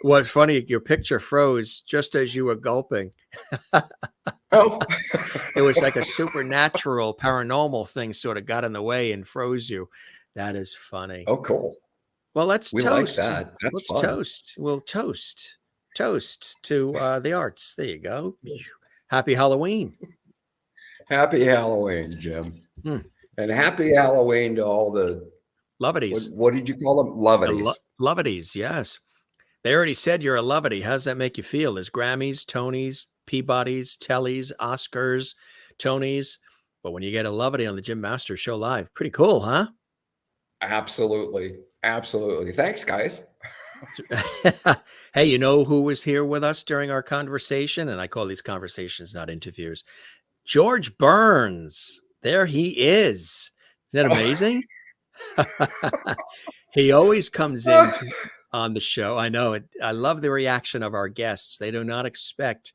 What's funny, your picture froze just as you were gulping. Oh, It was like a supernatural, paranormal thing sort of got in the way and froze you. That is funny. oh, cool. Well, let's We like toast. that. That's Let's fun. toast. We'll toast. Toast to the arts. There you go. Happy Halloween. Happy Halloween, Jim. Hmm. And happy Halloween to all the, Lovities. what did you call them? The Lovities. Lovities, yes. They already said you're a Lovity. How does that make you feel? There's Grammys, Tonys, Peabodys, Tellys, Oscars, Tonys. But when you get a Lovity on the Jim Masters Show Live, pretty cool, huh? Absolutely. Absolutely. Thanks, guys. Hey, you know who was here with us during our conversation? And I call these conversations, not interviews. George Burns. There he is. Isn't that amazing? He always comes in on the show. I know it. I love the reaction of our guests. They do not expect,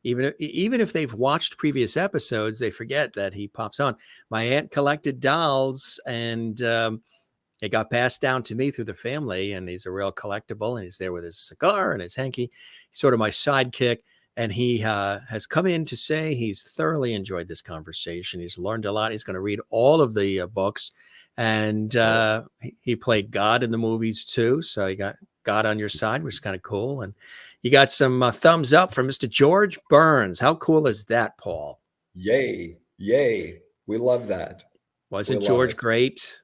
even if they've watched previous episodes, they forget that he pops on. My aunt collected dolls, and it got passed down to me through the family, and he's a real collectible, and he's there with his cigar and his hanky. He's sort of my sidekick, and he has come in to say he's thoroughly enjoyed this conversation. He's learned a lot. He's going to read all of the books, and he played God in the movies too, so you got God on your side, which is kind of cool. And you got some thumbs up from Mr. George Burns. How cool is that, Paul? Yay. Yay. We love that. Wasn't We love George it. great?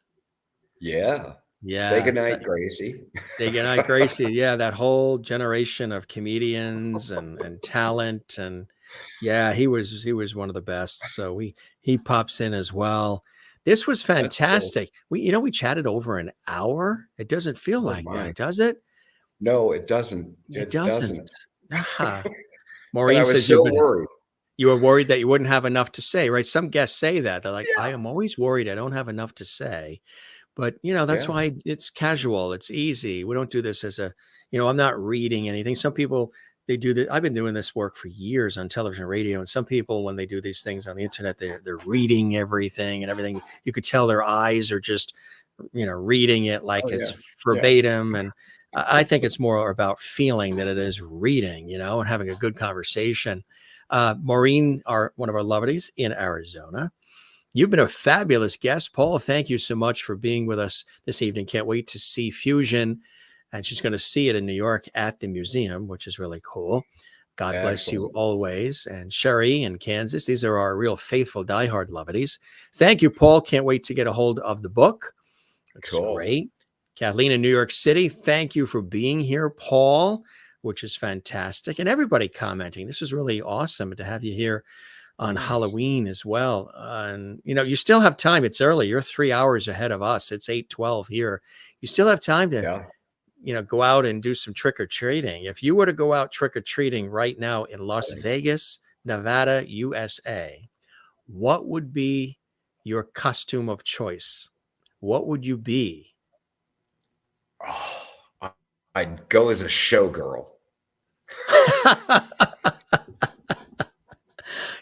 Yeah. Yeah. Say goodnight, Gracie. Say goodnight, Gracie. Yeah, that whole generation of comedians and talent, and yeah, he was one of the best. So he pops in as well. This was That's cool. fantastic. We chatted over an hour. It doesn't feel Oh like my. that, does it? No, it doesn't. It It doesn't. doesn't. Ah. And Maureen I was says so worried. you were worried that you wouldn't have enough to say, right? Some guests say that. They're like, I Yeah. am always worried I don't have enough to say. But, that's Yeah. why it's casual. It's easy. We don't do this as I'm not reading anything. Some people, they do that. I've been doing this work for years on television and radio. And some people, when they do these things on the internet, they're reading everything and everything. You could tell their eyes are just, reading it like Oh it's yeah. Yeah. verbatim. And I think it's more about feeling than it is reading, and having a good conversation. Maureen, one of our lovelies in Arizona. You've been a fabulous guest, Paul. Thank you so much for being with us this evening. Can't wait to see Fusion. And she's going to see it in New York at the museum, which is really cool. God bless you Excellent. always. And Sherry in Kansas. These are our real faithful diehard lovelies. Thank you, Paul. Can't wait to get a hold of the book, which is Cool. great. Kathleen in New York City. Thank you for being here, Paul, which is fantastic. And everybody commenting. This was really awesome to have you here on Nice. Halloween as well. And, you still have time. It's early. You're 3 hours ahead of us. It's 8:12 here. You still have time to, Yeah. go out and do some trick-or-treating. If you were to go out trick-or-treating right now in Las Vegas, Nevada, USA, what would be your costume of choice? What would you be? Oh, I'd go as a showgirl.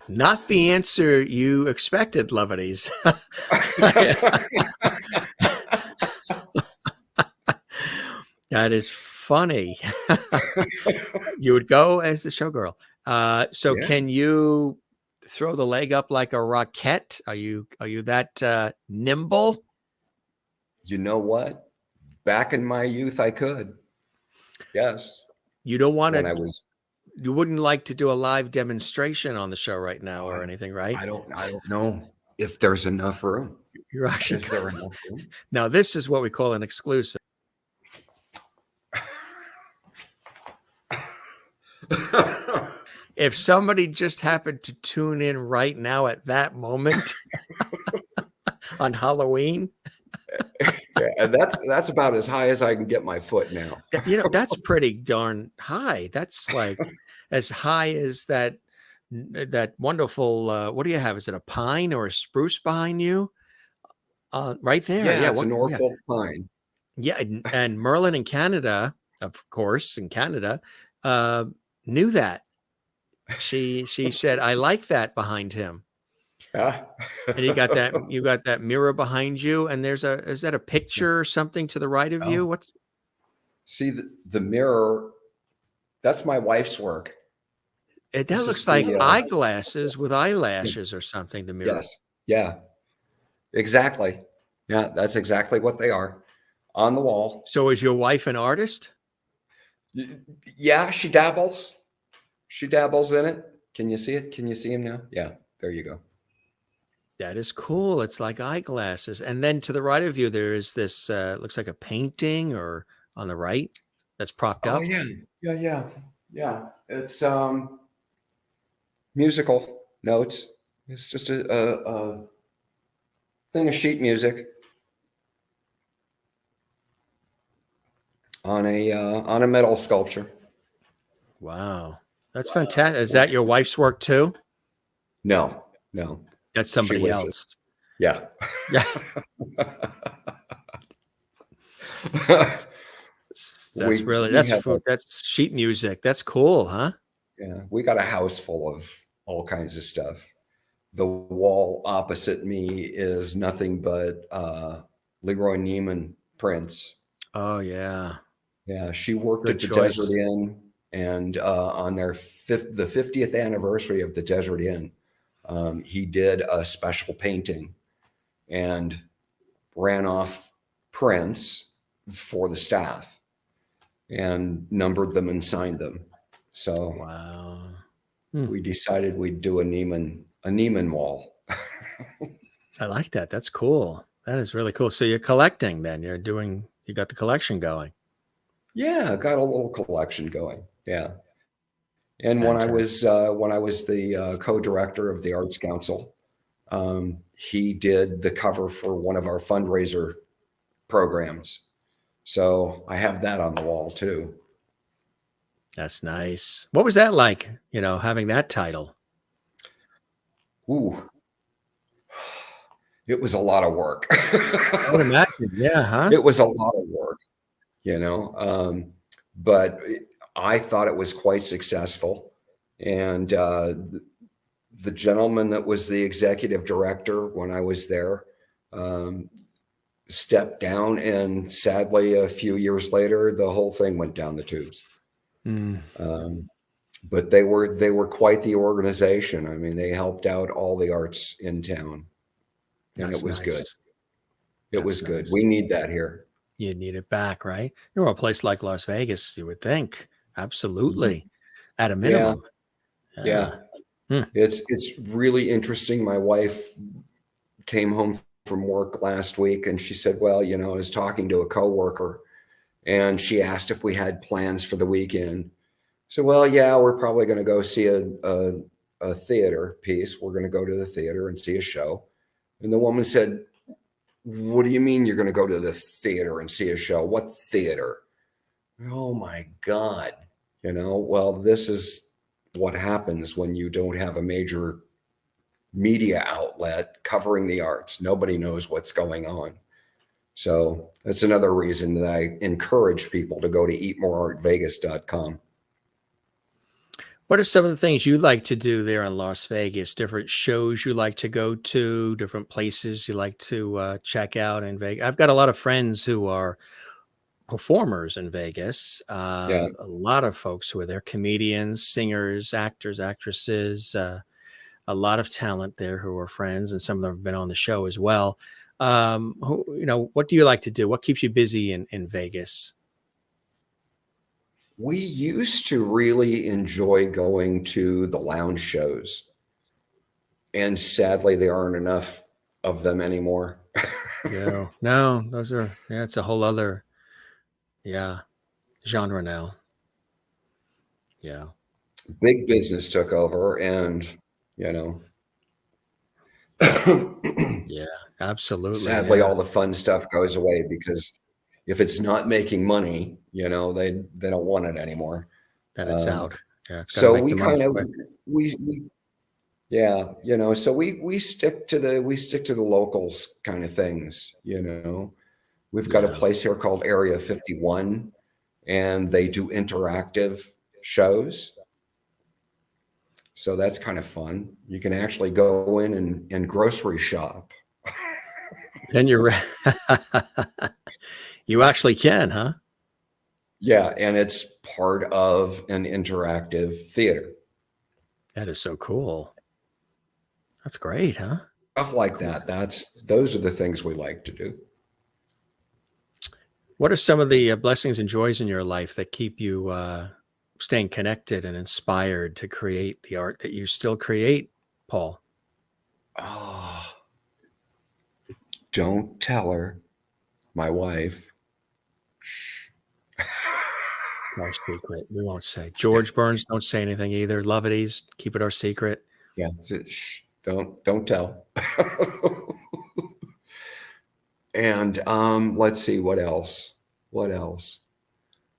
Not the answer you expected, lovelies. That is funny. You would go as the showgirl. So Yeah. can you throw the leg up like a rocket? Are you that nimble? You know what? Back in my youth, I could. Yes. You don't want When I to. was, You wouldn't like to do a live demonstration on the show right now or anything, right? I don't know if there's enough room. You're actually. Is there enough room? Now this is what we call an exclusive. If somebody just happened to tune in right now at that moment on Halloween, Yeah, and that's about as high as I can get my foot now. that's pretty darn high. That's like as high as that wonderful. What do you have? Is it a pine or a spruce behind you? Right there. Yeah, Yeah, it's a Norfolk pine. Yeah, and Merlin in Canada, of course, in Canada, knew that. She said, "I like that behind him." Yeah. And you got that mirror behind you, and is that a picture or something to the right of you? Oh. What's See the mirror? That's my wife's work. it? This That is looks like the eyeglasses with eyelashes or something. The mirror. yes. Yeah. Exactly. Yeah, that's exactly what they are on the wall. So is your wife an artist? Yeah, she dabbles. She dabbles in it. Can you see it? Can you see him now? Yeah, there you go. That is cool. It's like eyeglasses. And then to the right of you, there is this, looks like a painting, or on the right that's propped Oh up. yeah. It's musical notes. It's just a thing of sheet music on a metal sculpture. Wow. That's fantastic. Is that your wife's work too? No. That's somebody was else. Yeah. Yeah. That's sheet music. That's cool, huh? Yeah, we got a house full of all kinds of stuff. The wall opposite me is nothing but Leroy Neiman prints. Oh yeah. Yeah, she worked Good at the choice. Desert Inn, and on the 50th anniversary of the Desert Inn, he did a special painting and ran off prints for the staff and numbered them and signed them. So Wow. we decided we'd do a Neiman wall. I like that. That's cool. That is really cool. So you're collecting then. You got the collection going. Yeah, got a little collection going. Yeah. And Fantastic. when I was the co-director of the Arts Council, he did the cover for one of our fundraiser programs. So I have that on the wall too. That's nice. What was that like, having that title? Ooh, It was a lot of work. I would imagine. Yeah, huh? It was a lot of work, you know, but I thought it was quite successful. And the gentleman that was the executive director when I was there um, stepped down, and sadly, a few years later, the whole thing went down the tubes. Mm, Um, but they were quite the organization. I mean, they helped out all the arts in town, and it that's was good. nice. It was That's good. nice. We need that here. You need it back, right? You're a place like Las Vegas, you would think. Ye- Absolutely. At a Yeah, minimum. yeah. Yeah. Hmm. It's really interesting. My wife came home from work last week, and she said, "Well, I was talking to a coworker, and she asked if we had plans for the weekend." So, well, yeah, we're probably going to go see a theater piece. We're going to go to the theater and see a show. And the woman said, "What do you mean you're going to go to the theater and see a show? What theater?" Oh my God. Well, this is what happens when you don't have a major media outlet covering the arts. Nobody knows what's going on. So that's another reason that I encourage people to go to eatmoreartvegas.com. What are some of the things you like to do there in Las Vegas? Different shows you like to go to, different places you like to check out in Vegas? I've got a lot of friends who are performers in Vegas. Yeah. A lot of folks who are there, comedians, singers, actors, actresses, a lot of talent there who are friends, and some of them have been on the show as well. What do you like to do? What keeps you busy in Vegas? We used to really enjoy going to the lounge shows, and sadly, there aren't enough of them anymore. No, no, it's a whole other, yeah, genre now. Yeah, Big business took over, and you know, yeah, absolutely. sadly, Yeah, all the fun stuff goes away because if it's not making money, they don't want it anymore. that it's Um, out. Yeah, it's got to so make we the money kind of quick. we yeah, so we stick to the locals kind of things. We've got a Yeah. place here called Area 51, and they do interactive shows. So that's kind of fun. You can actually go in and grocery shop. And you actually can, huh? Yeah, and it's part of an interactive theater. That is so cool. That's great, huh? Stuff like Cool. that. Those are the things we like to do. What are some of the blessings and joys in your life that keep you staying connected and inspired to create the art that you still create, Paul? Oh, don't tell her, my wife. Our secret. We won't say. Yeah, George Burns, don't say anything either. Love it. Keep it our secret. yeah. Shh, don't tell. And let's see what else. What else?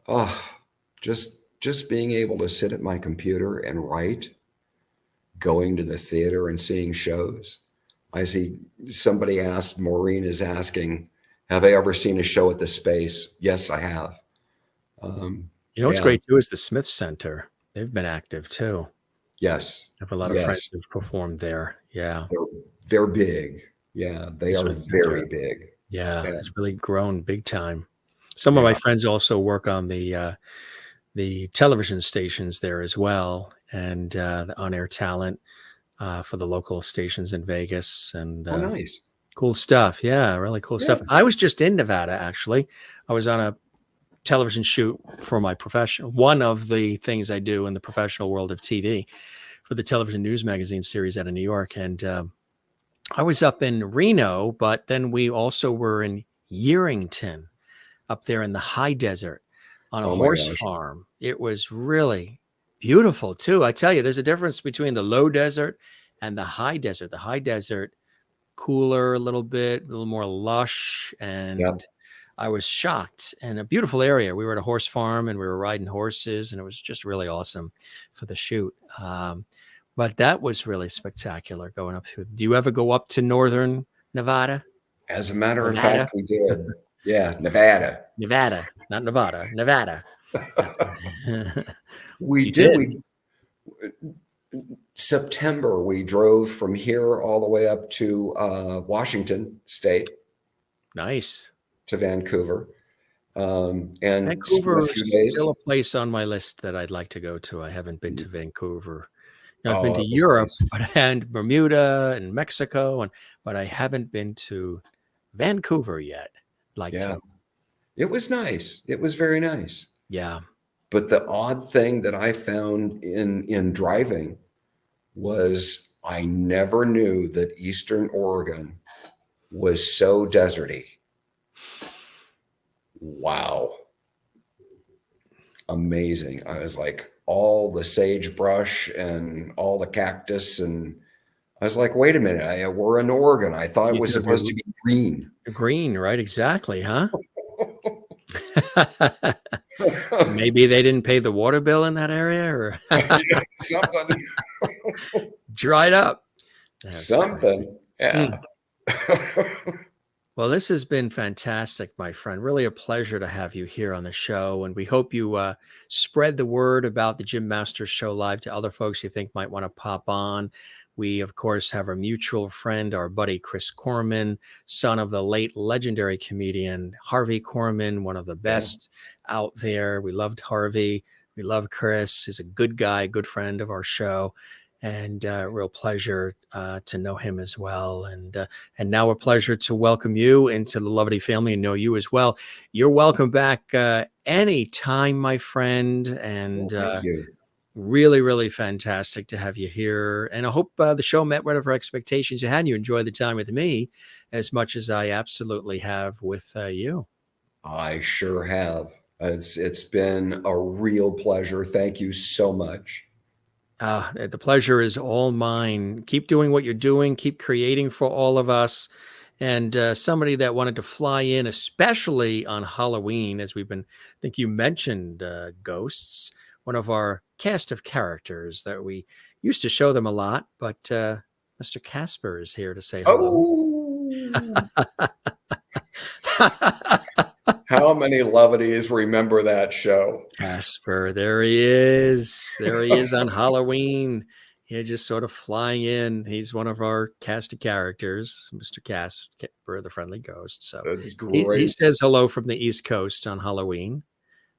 Oh, just being able to sit at my computer and write, going to the theater and seeing shows. I see somebody asked, Maureen is asking, have I ever seen a show at the Space? Yes, I have. You know what's Yeah, great too is the Smith Center. They've been active too. yes, I have a lot of friends yes. who've performed there. Yeah. They're big. Yeah, they The are Smith Center. very big. Yeah. Yeah, It's really grown big time. Some of my yeah. friends also work on the television stations there as well, and the on-air talent for the local stations in Vegas, and Oh, nice. cool stuff. Yeah, really cool Yeah. stuff. I was just in Nevada actually. I was on a television shoot for my profession. One of the things I do in the professional world of TV for the television news magazine series out of New York, and I was up in Reno, but then we also were in Yerington, up there in the high desert on a Oh my horse gosh. farm. It was really beautiful too. I tell you, there's a difference between the low desert and the high desert. The high desert, cooler a little bit, a little more lush. Yep. And I was shocked, and a beautiful area. We were at a horse farm and we were riding horses, and it was just really awesome for the shoot. But that was really spectacular going up through. Do you ever go up to northern Nevada? As a matter of Nevada? fact, we did. Yeah, Nevada. Nevada, not Nevada. Nevada. We You did. did. We September, we drove from here all the way up to Washington State Nice. to Vancouver, and spent a Vancouver few is still days. a place on my list that I'd like to go to. I haven't been to Vancouver. Now, I've been Oh, to it was Europe nice. and Bermuda and Mexico, but I haven't been to Vancouver yet. Like Yeah, to. it was nice. It was very nice. Yeah. But the odd thing that I found in driving was I never knew that Eastern Oregon was so deserty. Wow. Amazing. I was like, all the sagebrush and all the cactus. And I was like, wait a minute, we're in Oregon. I thought it You was gotta be supposed to be green. green, right? Exactly, huh? Maybe they didn't pay the water bill in that area or Something. dried up. That's great. Something. Yeah. Well, this has been fantastic, my friend. Really a pleasure to have you here on the show. And we hope you spread the word about the Jim Masters Show Live to other folks you think might want to pop on. We, of course, have our mutual friend, our buddy Chris Corman, son of the late legendary comedian Harvey Korman, one of the best out there. We loved Harvey. We love Chris. He's a good guy, good friend of our show. And real pleasure to know him as well. And now a pleasure to welcome you into the Lovity family and know you as well. You're welcome back anytime, my friend. And Well, thank you. really, really fantastic to have you here. And I hope the show met whatever expectations you had. And you enjoyed the time with me as much as I absolutely have with you. I sure have. It's been a real pleasure. Thank you so much. The pleasure is all mine. Keep doing what you're doing. Keep creating for all of us. And somebody that wanted to fly in, especially on Halloween, as I think you mentioned ghosts, one of our cast of characters that we used to show them a lot, but Mr. Casper is here to say hello. Oh, how many Lovities remember that show? Casper, there he is. There he is on Halloween. He's just sort of flying in. He's one of our cast of characters, Mr. Casper, the friendly ghost. So That's he great. says hello from the East Coast on Halloween.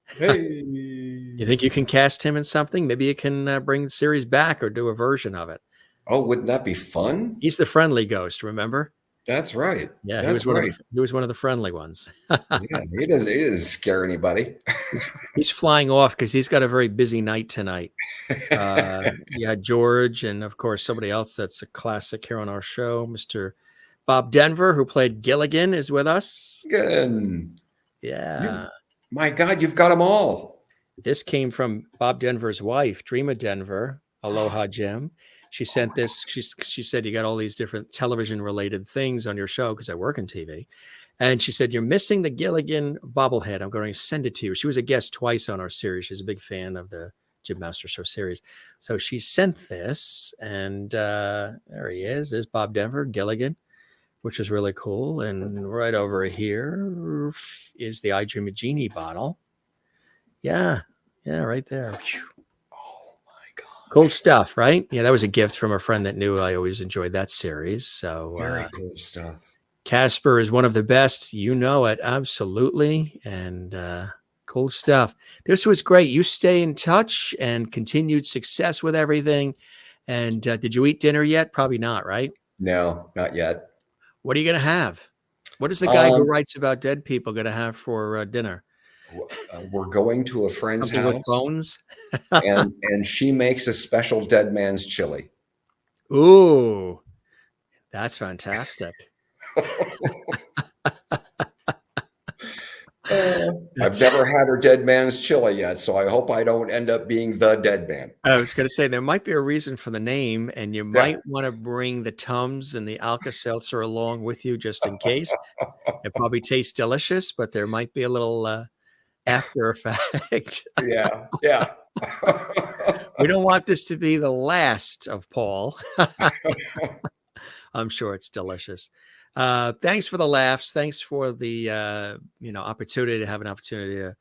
Hey. You think you can cast him in something? Maybe you can bring the series back or do a version of it. Oh, wouldn't that be fun? He's the friendly ghost, remember? That's right. Yeah, That's right. He was one of the friendly ones. Yeah, he doesn't scare anybody. He's flying off because he's got a very busy night tonight. Yeah, George, and of course somebody else that's a classic here on our show, Mr. Bob Denver, who played Gilligan, is with us. Good. Yeah. My God, you've got them all. This came from Bob Denver's wife, Dreama Denver. Aloha, Jim. She sent this. She said, you got all these different television related things on your show because I work in TV. And she said, you're missing the Gilligan bobblehead. I'm going to send it to you. She was a guest twice on our series. She's a big fan of the Jim Masters Show series. So she sent this, and there he is. There's Bob Denver, Gilligan, which is really cool. And right over here is the I Dream a Genie bottle. Yeah, right there. Oh my God. Cool stuff, right? Yeah, that was a gift from a friend that knew I always enjoyed that series. So Very cool stuff. Casper is one of the best. You know it, absolutely. And cool stuff. This was great. You stay in touch and continued success with everything. And did you eat dinner yet? Probably not, right? No, not yet. What are you going to have? What is the guy who writes about dead people going to have for dinner? We're going to a friend's Something house. with bones? and she makes a special dead man's chili. Ooh, that's fantastic. I've never had her dead man's chili yet, so I hope I don't end up being the dead man. I was going to say there might be a reason for the name, and you might want to bring the Tums and the Alka-Seltzer along with you just in case. It probably tastes delicious, but there might be a little after effect. Yeah. We don't want this to be the last of Paul. I'm sure it's delicious. Thanks for the laughs. Thanks for the opportunity to have an opportunity to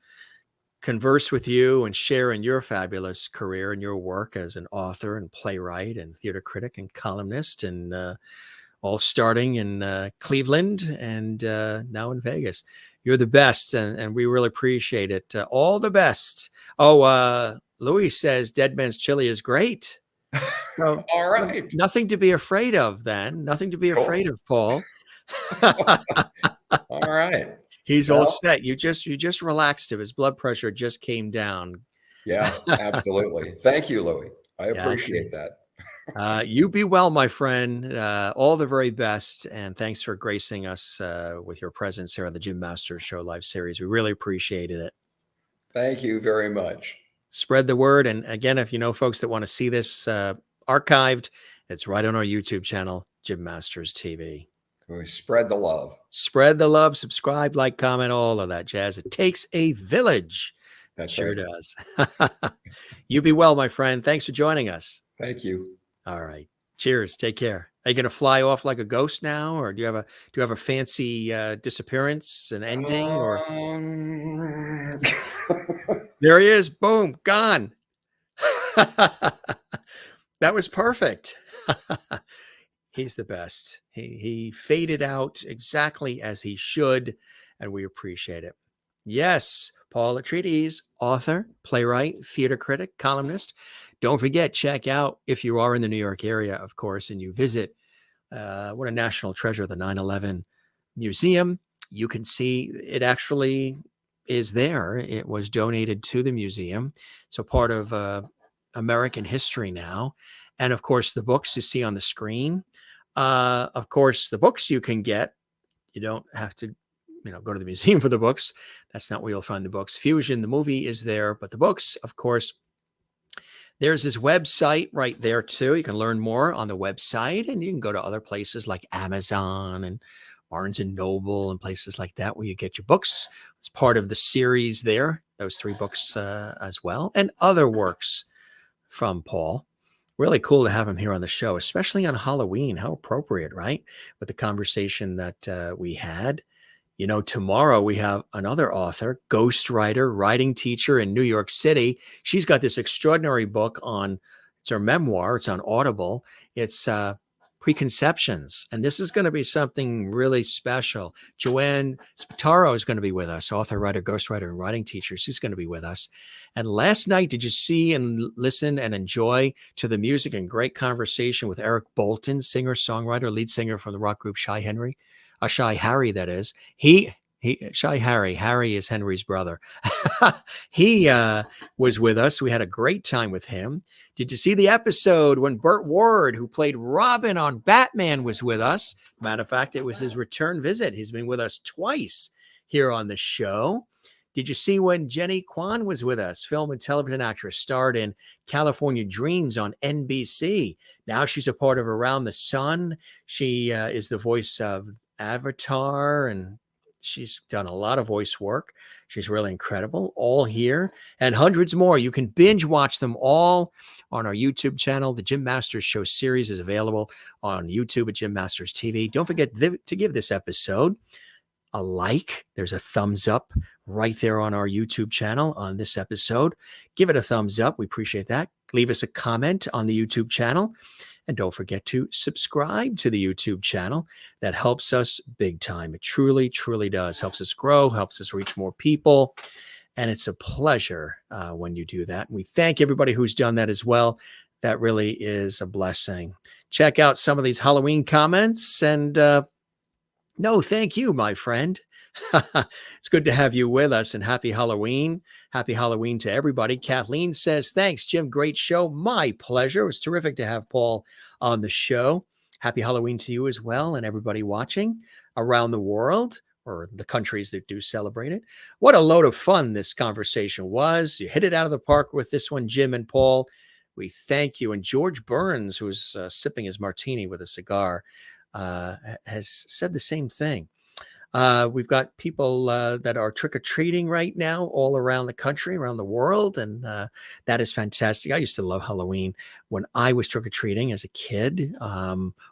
converse with you and share in your fabulous career and your work as an author and playwright and theater critic and columnist, and all starting in Cleveland and now in Vegas. You're the best, and we really appreciate it. All the best. Oh, Louis says Dead Man's Chili is great. So, All right. nothing to be afraid of then. Nothing to be afraid of, Paul. All right. He's all set. You just relaxed him. His blood pressure just came down. Yeah, absolutely. Thank you, Louis. I appreciate that. You be well, my friend. All the very best. And thanks for gracing us with your presence here on the Jim Masters Show live series. We really appreciated it. Thank you very much. Spread the word. And again, if you know folks that want to see this archived, it's right on our YouTube channel, Jim Masters TV. We spread the love. Spread the love, subscribe, like, comment, all of that jazz. It takes a village. That sure does. You be well, my friend. Thanks for joining us. Thank you. All right. Cheers. Take care. Are you going to fly off like a ghost now, or do you have a fancy disappearance, an ending, or there he is? Boom, gone. That was perfect. He's the best. He faded out exactly as he should, and we appreciate it. Yes, Paul Atreides, author, playwright, theater critic, columnist. Don't forget, check out, if you are in the New York area, of course, and you visit what a national treasure, the 9/11 Museum. You can see it actually is there. It was donated to the museum. So part of American history now. And of course, the books you see on the screen. Of course, the books you can get. You don't have to, go to the museum for the books. That's not where you'll find the books. Fusion, the movie, is there, but the books, of course, there's his website right there too. You can learn more on the website, and you can go to other places like Amazon and Barnes and Noble and places like that where you get your books. It's part of the series there, those 3 books as well, and other works from Paul. Really cool to have him here on the show, especially on Halloween. How appropriate, right? With the conversation that we had. Tomorrow we have another author, ghostwriter, writing teacher in New York City. She's got this extraordinary book it's her memoir. It's on Audible. It's Preconceptions. And this is going to be something really special. Joanne Spataro is going to be with us, author, writer, ghostwriter, and writing teacher. She's going to be with us. And last night, did you see and listen and enjoy to the music and great conversation with Eric Bolton, singer, songwriter, lead singer from the rock group Shy Harry, that is. Shy Harry is Henry's brother. He was with us. We had a great time with him. Did you see the episode when Burt Ward, who played Robin on Batman, was with us? Matter of fact, it was his return visit. He's been with us twice here on the show. Did you see when Jenny Kwan was with us? Film and television actress, starred in California Dreams on NBC. Now she's a part of Around the Sun. She is the voice of Avatar, and she's done a lot of voice work. She's really incredible. All here and hundreds more. You can binge watch them all on our YouTube channel. The Jim Masters Show series is available on YouTube at Jim Masters TV. Don't forget to give this episode a like. There's a thumbs up right there on our YouTube channel on this episode. Give it a thumbs up. We appreciate that. Leave us a comment on the YouTube channel. And don't forget to subscribe to the YouTube channel. That helps us big time. It truly, truly does. Helps us grow, helps us reach more people. And it's a pleasure when you do that. And we thank everybody who's done that as well. That really is a blessing. Check out some of these Halloween comments. And no, thank you, my friend. It's good to have you with us, and happy Halloween. Happy Halloween to everybody. Kathleen says, thanks, Jim. Great show. My pleasure. It was terrific to have Paul on the show. Happy Halloween to you as well, and everybody watching around the world, or the countries that do celebrate it. What a load of fun this conversation was. You hit it out of the park with this one, Jim and Paul. We thank you. And George Burns, who's sipping his martini with a cigar, has said the same thing. We've got people that are trick-or-treating right now all around the country, around the world, and that is fantastic. I used to love Halloween when I was trick-or-treating as a kid.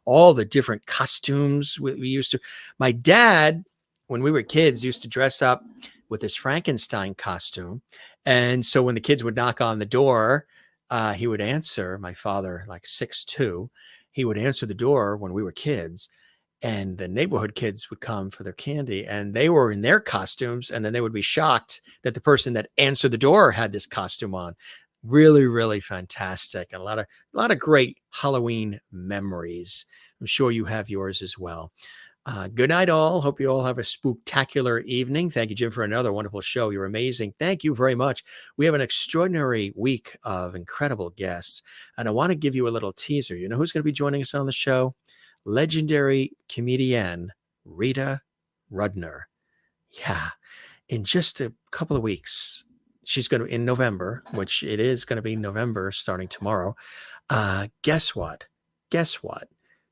All the different costumes we used to. My dad, when we were kids, used to dress up with his Frankenstein costume. And so when the kids would knock on the door, he would answer. My father, like 6'2", he would answer the door when we were kids, and the neighborhood kids would come for their candy, and they were in their costumes, and then they would be shocked that the person that answered the door had this costume on. Really, really fantastic. And a lot of great Halloween memories. I'm sure you have yours as well. Good night, all. Hope you all have a spooktacular evening. Thank you, Jim, for another wonderful show. You're amazing. Thank you very much. We have an extraordinary week of incredible guests, and I want to give you a little teaser. You know who's going to be joining us on the show? Legendary comedian Rita Rudner. Yeah, in just a couple of weeks, she's going to, in November, which it is going to be November starting tomorrow. Guess what?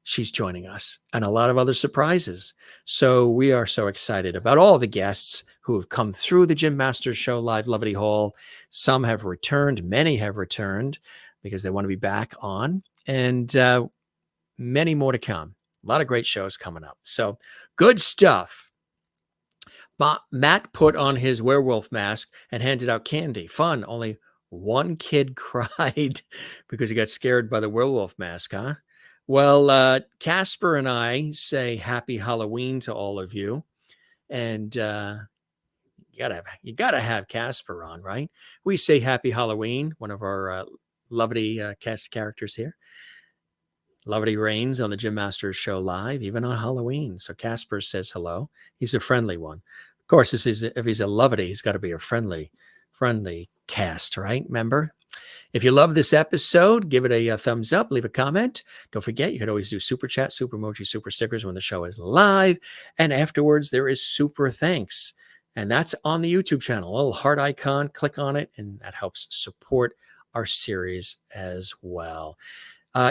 She's joining us, and a lot of other surprises. So we are so excited about all the guests who have come through the Jim Masters Show Live Levity Hall. Some have returned, many have returned because they want to be back on, and many more to come. A lot of great shows coming up. So good stuff. Matt put on his werewolf mask and handed out candy. Fun. Only one kid cried because he got scared by the werewolf mask, huh? Well, Casper and I say happy Halloween to all of you. And you gotta have Casper on, right? We say happy Halloween, one of our lovely cast characters here. Lovely reigns on the Jim Masters Show Live, even on Halloween. So Casper says hello. He's a friendly one. Of course, if he's a lovely, he's got to be a friendly cast, right? Remember? If you love this episode, give it a thumbs up, leave a comment. Don't forget, you can always do super chat, super emoji, super stickers when the show is live. And afterwards, there is super thanks. And that's on the YouTube channel. A little heart icon, click on it, and that helps support our series as well.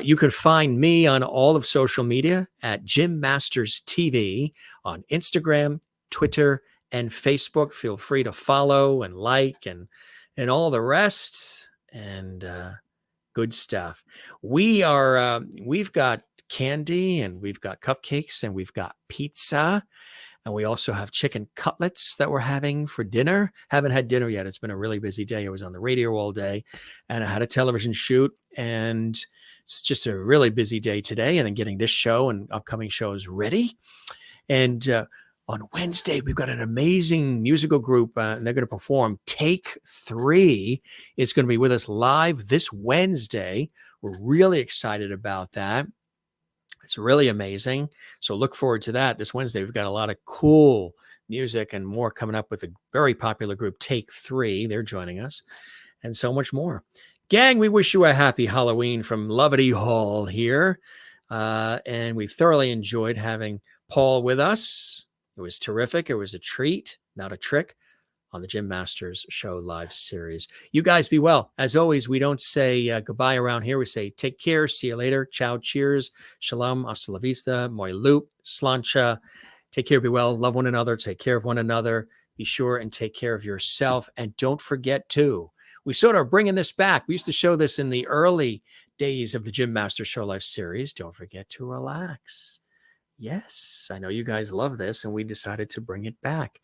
You can find me on all of social media at Jim Masters TV on Instagram, Twitter, and Facebook. Feel free to follow and like and all the rest. And good stuff. We've got candy, and we've got cupcakes, and we've got pizza, and we also have chicken cutlets that we're having for dinner. Haven't had dinner yet. It's been a really busy day. I was on the radio all day, and I had a television shoot, and it's just a really busy day today, and then getting this show and upcoming shows ready. And on Wednesday, we've got an amazing musical group, and they're going to perform. Take 3 is going to be with us live this Wednesday. We're really excited about that. It's really amazing. So look forward to that this Wednesday. We've got a lot of cool music and more coming up with a very popular group, Take 3. They're joining us, and so much more. Gang, we wish you a happy Halloween from Levity Hall here. And we thoroughly enjoyed having Paul with us. It was terrific. It was a treat, not a trick, on the Jim Masters Show Live series. You guys be well. As always, we don't say goodbye around here. We say take care. See you later. Ciao, cheers. Shalom, hasta la vista, moi loop, slancha. Take care, be well. Love one another. Take care of one another. Be sure and take care of yourself. And don't forget to, we sort of bringing this back. We used to show this in the early days of the Jim Masters Show Live series. Don't forget to relax. Yes, I know you guys love this, and we decided to bring it back.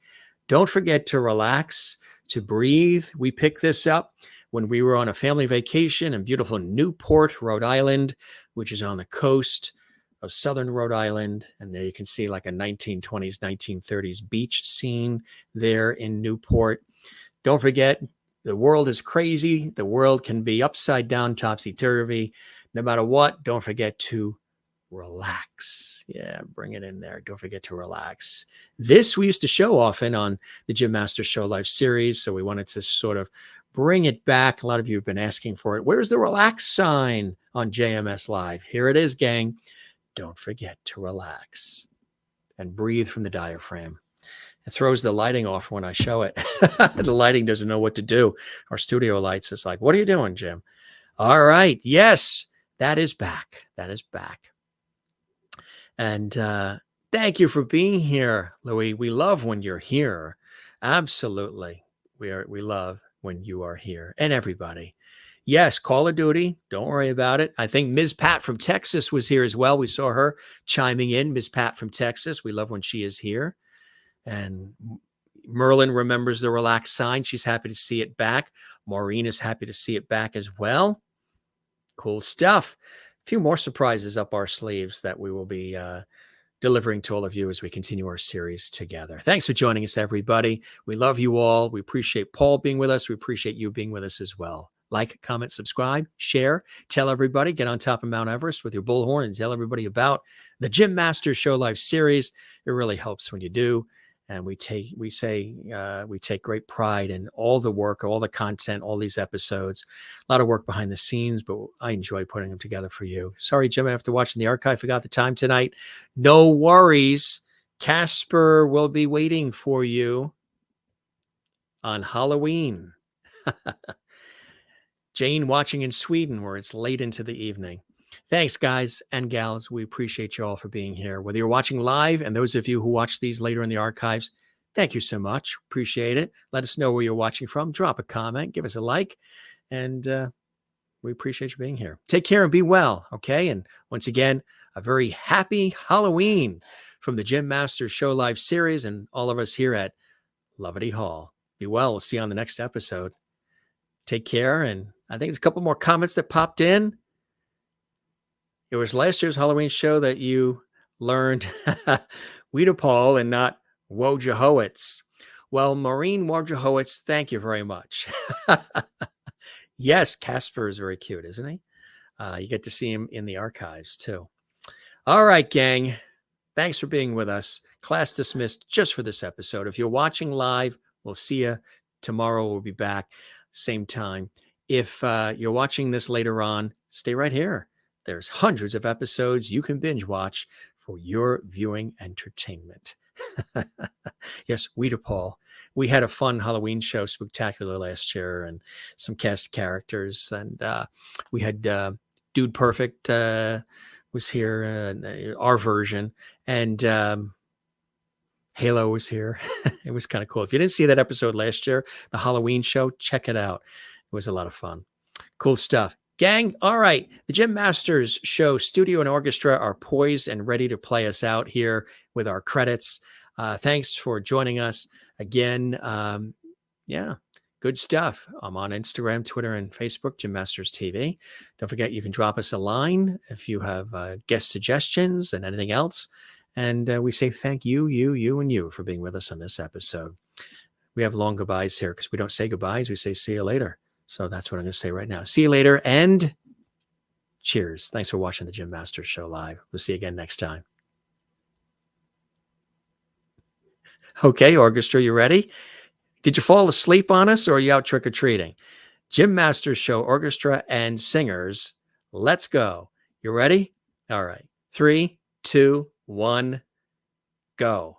Don't forget to relax, to breathe. We picked this up when we were on a family vacation in beautiful Newport, Rhode Island, which is on the coast of southern Rhode Island. And there you can see like a 1920s, 1930s beach scene there in Newport. Don't forget, the world is crazy. The world can be upside down, topsy-turvy. No matter what, don't forget to relax. Yeah, bring it in there. Don't forget to relax. This we used to show often on the Jim Masters Show Live series, so we wanted to sort of bring it back. A lot of you have been asking for it. Where's the relax sign on JMS Live? Here it is, gang. Don't forget to relax and breathe from the diaphragm. It throws the lighting off when I show it. The lighting doesn't know what to do. Our studio lights is like, what are you doing, Jim? All right. Yes, that is back. That is back. And Thank you for being here, Louis. We love when you're here. Absolutely. We love when you are here, and everybody. Yes, Call of Duty. Don't worry about it. I think Ms. Pat from Texas was here as well. We saw her chiming in. Ms. Pat from Texas. We love when she is here. And Merlin remembers the relaxed sign. She's happy to see it back. Maureen is happy to see it back as well. Cool stuff. A few more surprises up our sleeves that we will be delivering to all of you as we continue our series together. Thanks for joining us, everybody. We love you all. We appreciate Paul being with us. We appreciate you being with us as well. Like, comment, subscribe, share, tell everybody, get on top of Mount Everest with your bullhorn and tell everybody about the Jim Masters Show Live series. It really helps when you do. And we take great pride in all the work, all the content, all these episodes. A lot of work behind the scenes, but I enjoy putting them together for you. Sorry, Jim, after watching the archive, forgot the time tonight. No worries. Casper will be waiting for you on Halloween. Jane watching in Sweden, where it's late into the evening. Thanks, guys and gals. We appreciate you all for being here. Whether you're watching live and those of you who watch these later in the archives, thank you so much. Appreciate it. Let us know where you're watching from. Drop a comment, give us a like, and we appreciate you being here. Take care and be well, okay? And once again, a very happy Halloween from the Jim Masters Show Live series and all of us here at Lovity Hall. Be well. We'll see you on the next episode. Take care. And I think there's a couple more comments that popped in. It was last year's Halloween show that you learned Weedapol and not Wojciechowicz. Well, Maureen Wojciechowicz, thank you very much. Yes, Casper is very cute, isn't he? You get to see him in the archives too. All right, gang. Thanks for being with us. Class dismissed just for this episode. If you're watching live, we'll see you tomorrow. We'll be back same time. If you're watching this later on, stay right here. There's hundreds of episodes you can binge watch for your viewing entertainment. Yes, Weedapol. We had a fun Halloween show spectacular last year and some cast characters. And we had Dude Perfect was here, our version. And Halo was here. It was kind of cool. If you didn't see that episode last year, the Halloween show, check it out. It was a lot of fun. Cool stuff. Gang, all right. The Jim Masters Show studio and orchestra are poised and ready to play us out here with our credits. Thanks for joining us again. Yeah, good stuff. I'm on Instagram, Twitter, and Facebook, Jim Masters TV. Don't forget, you can drop us a line if you have guest suggestions and anything else. And we say thank you, and you for being with us on this episode. We have long goodbyes here because we don't say goodbyes. We say see you later. So that's what I'm going to say right now. See you later and cheers. Thanks for watching the Jim Masters Show Live. We'll see you again next time. Okay, orchestra, you ready? Did you fall asleep on us or are you out trick-or-treating? Jim Masters Show Orchestra and Singers. Let's go. You ready? All right. 3, 2, 1, go.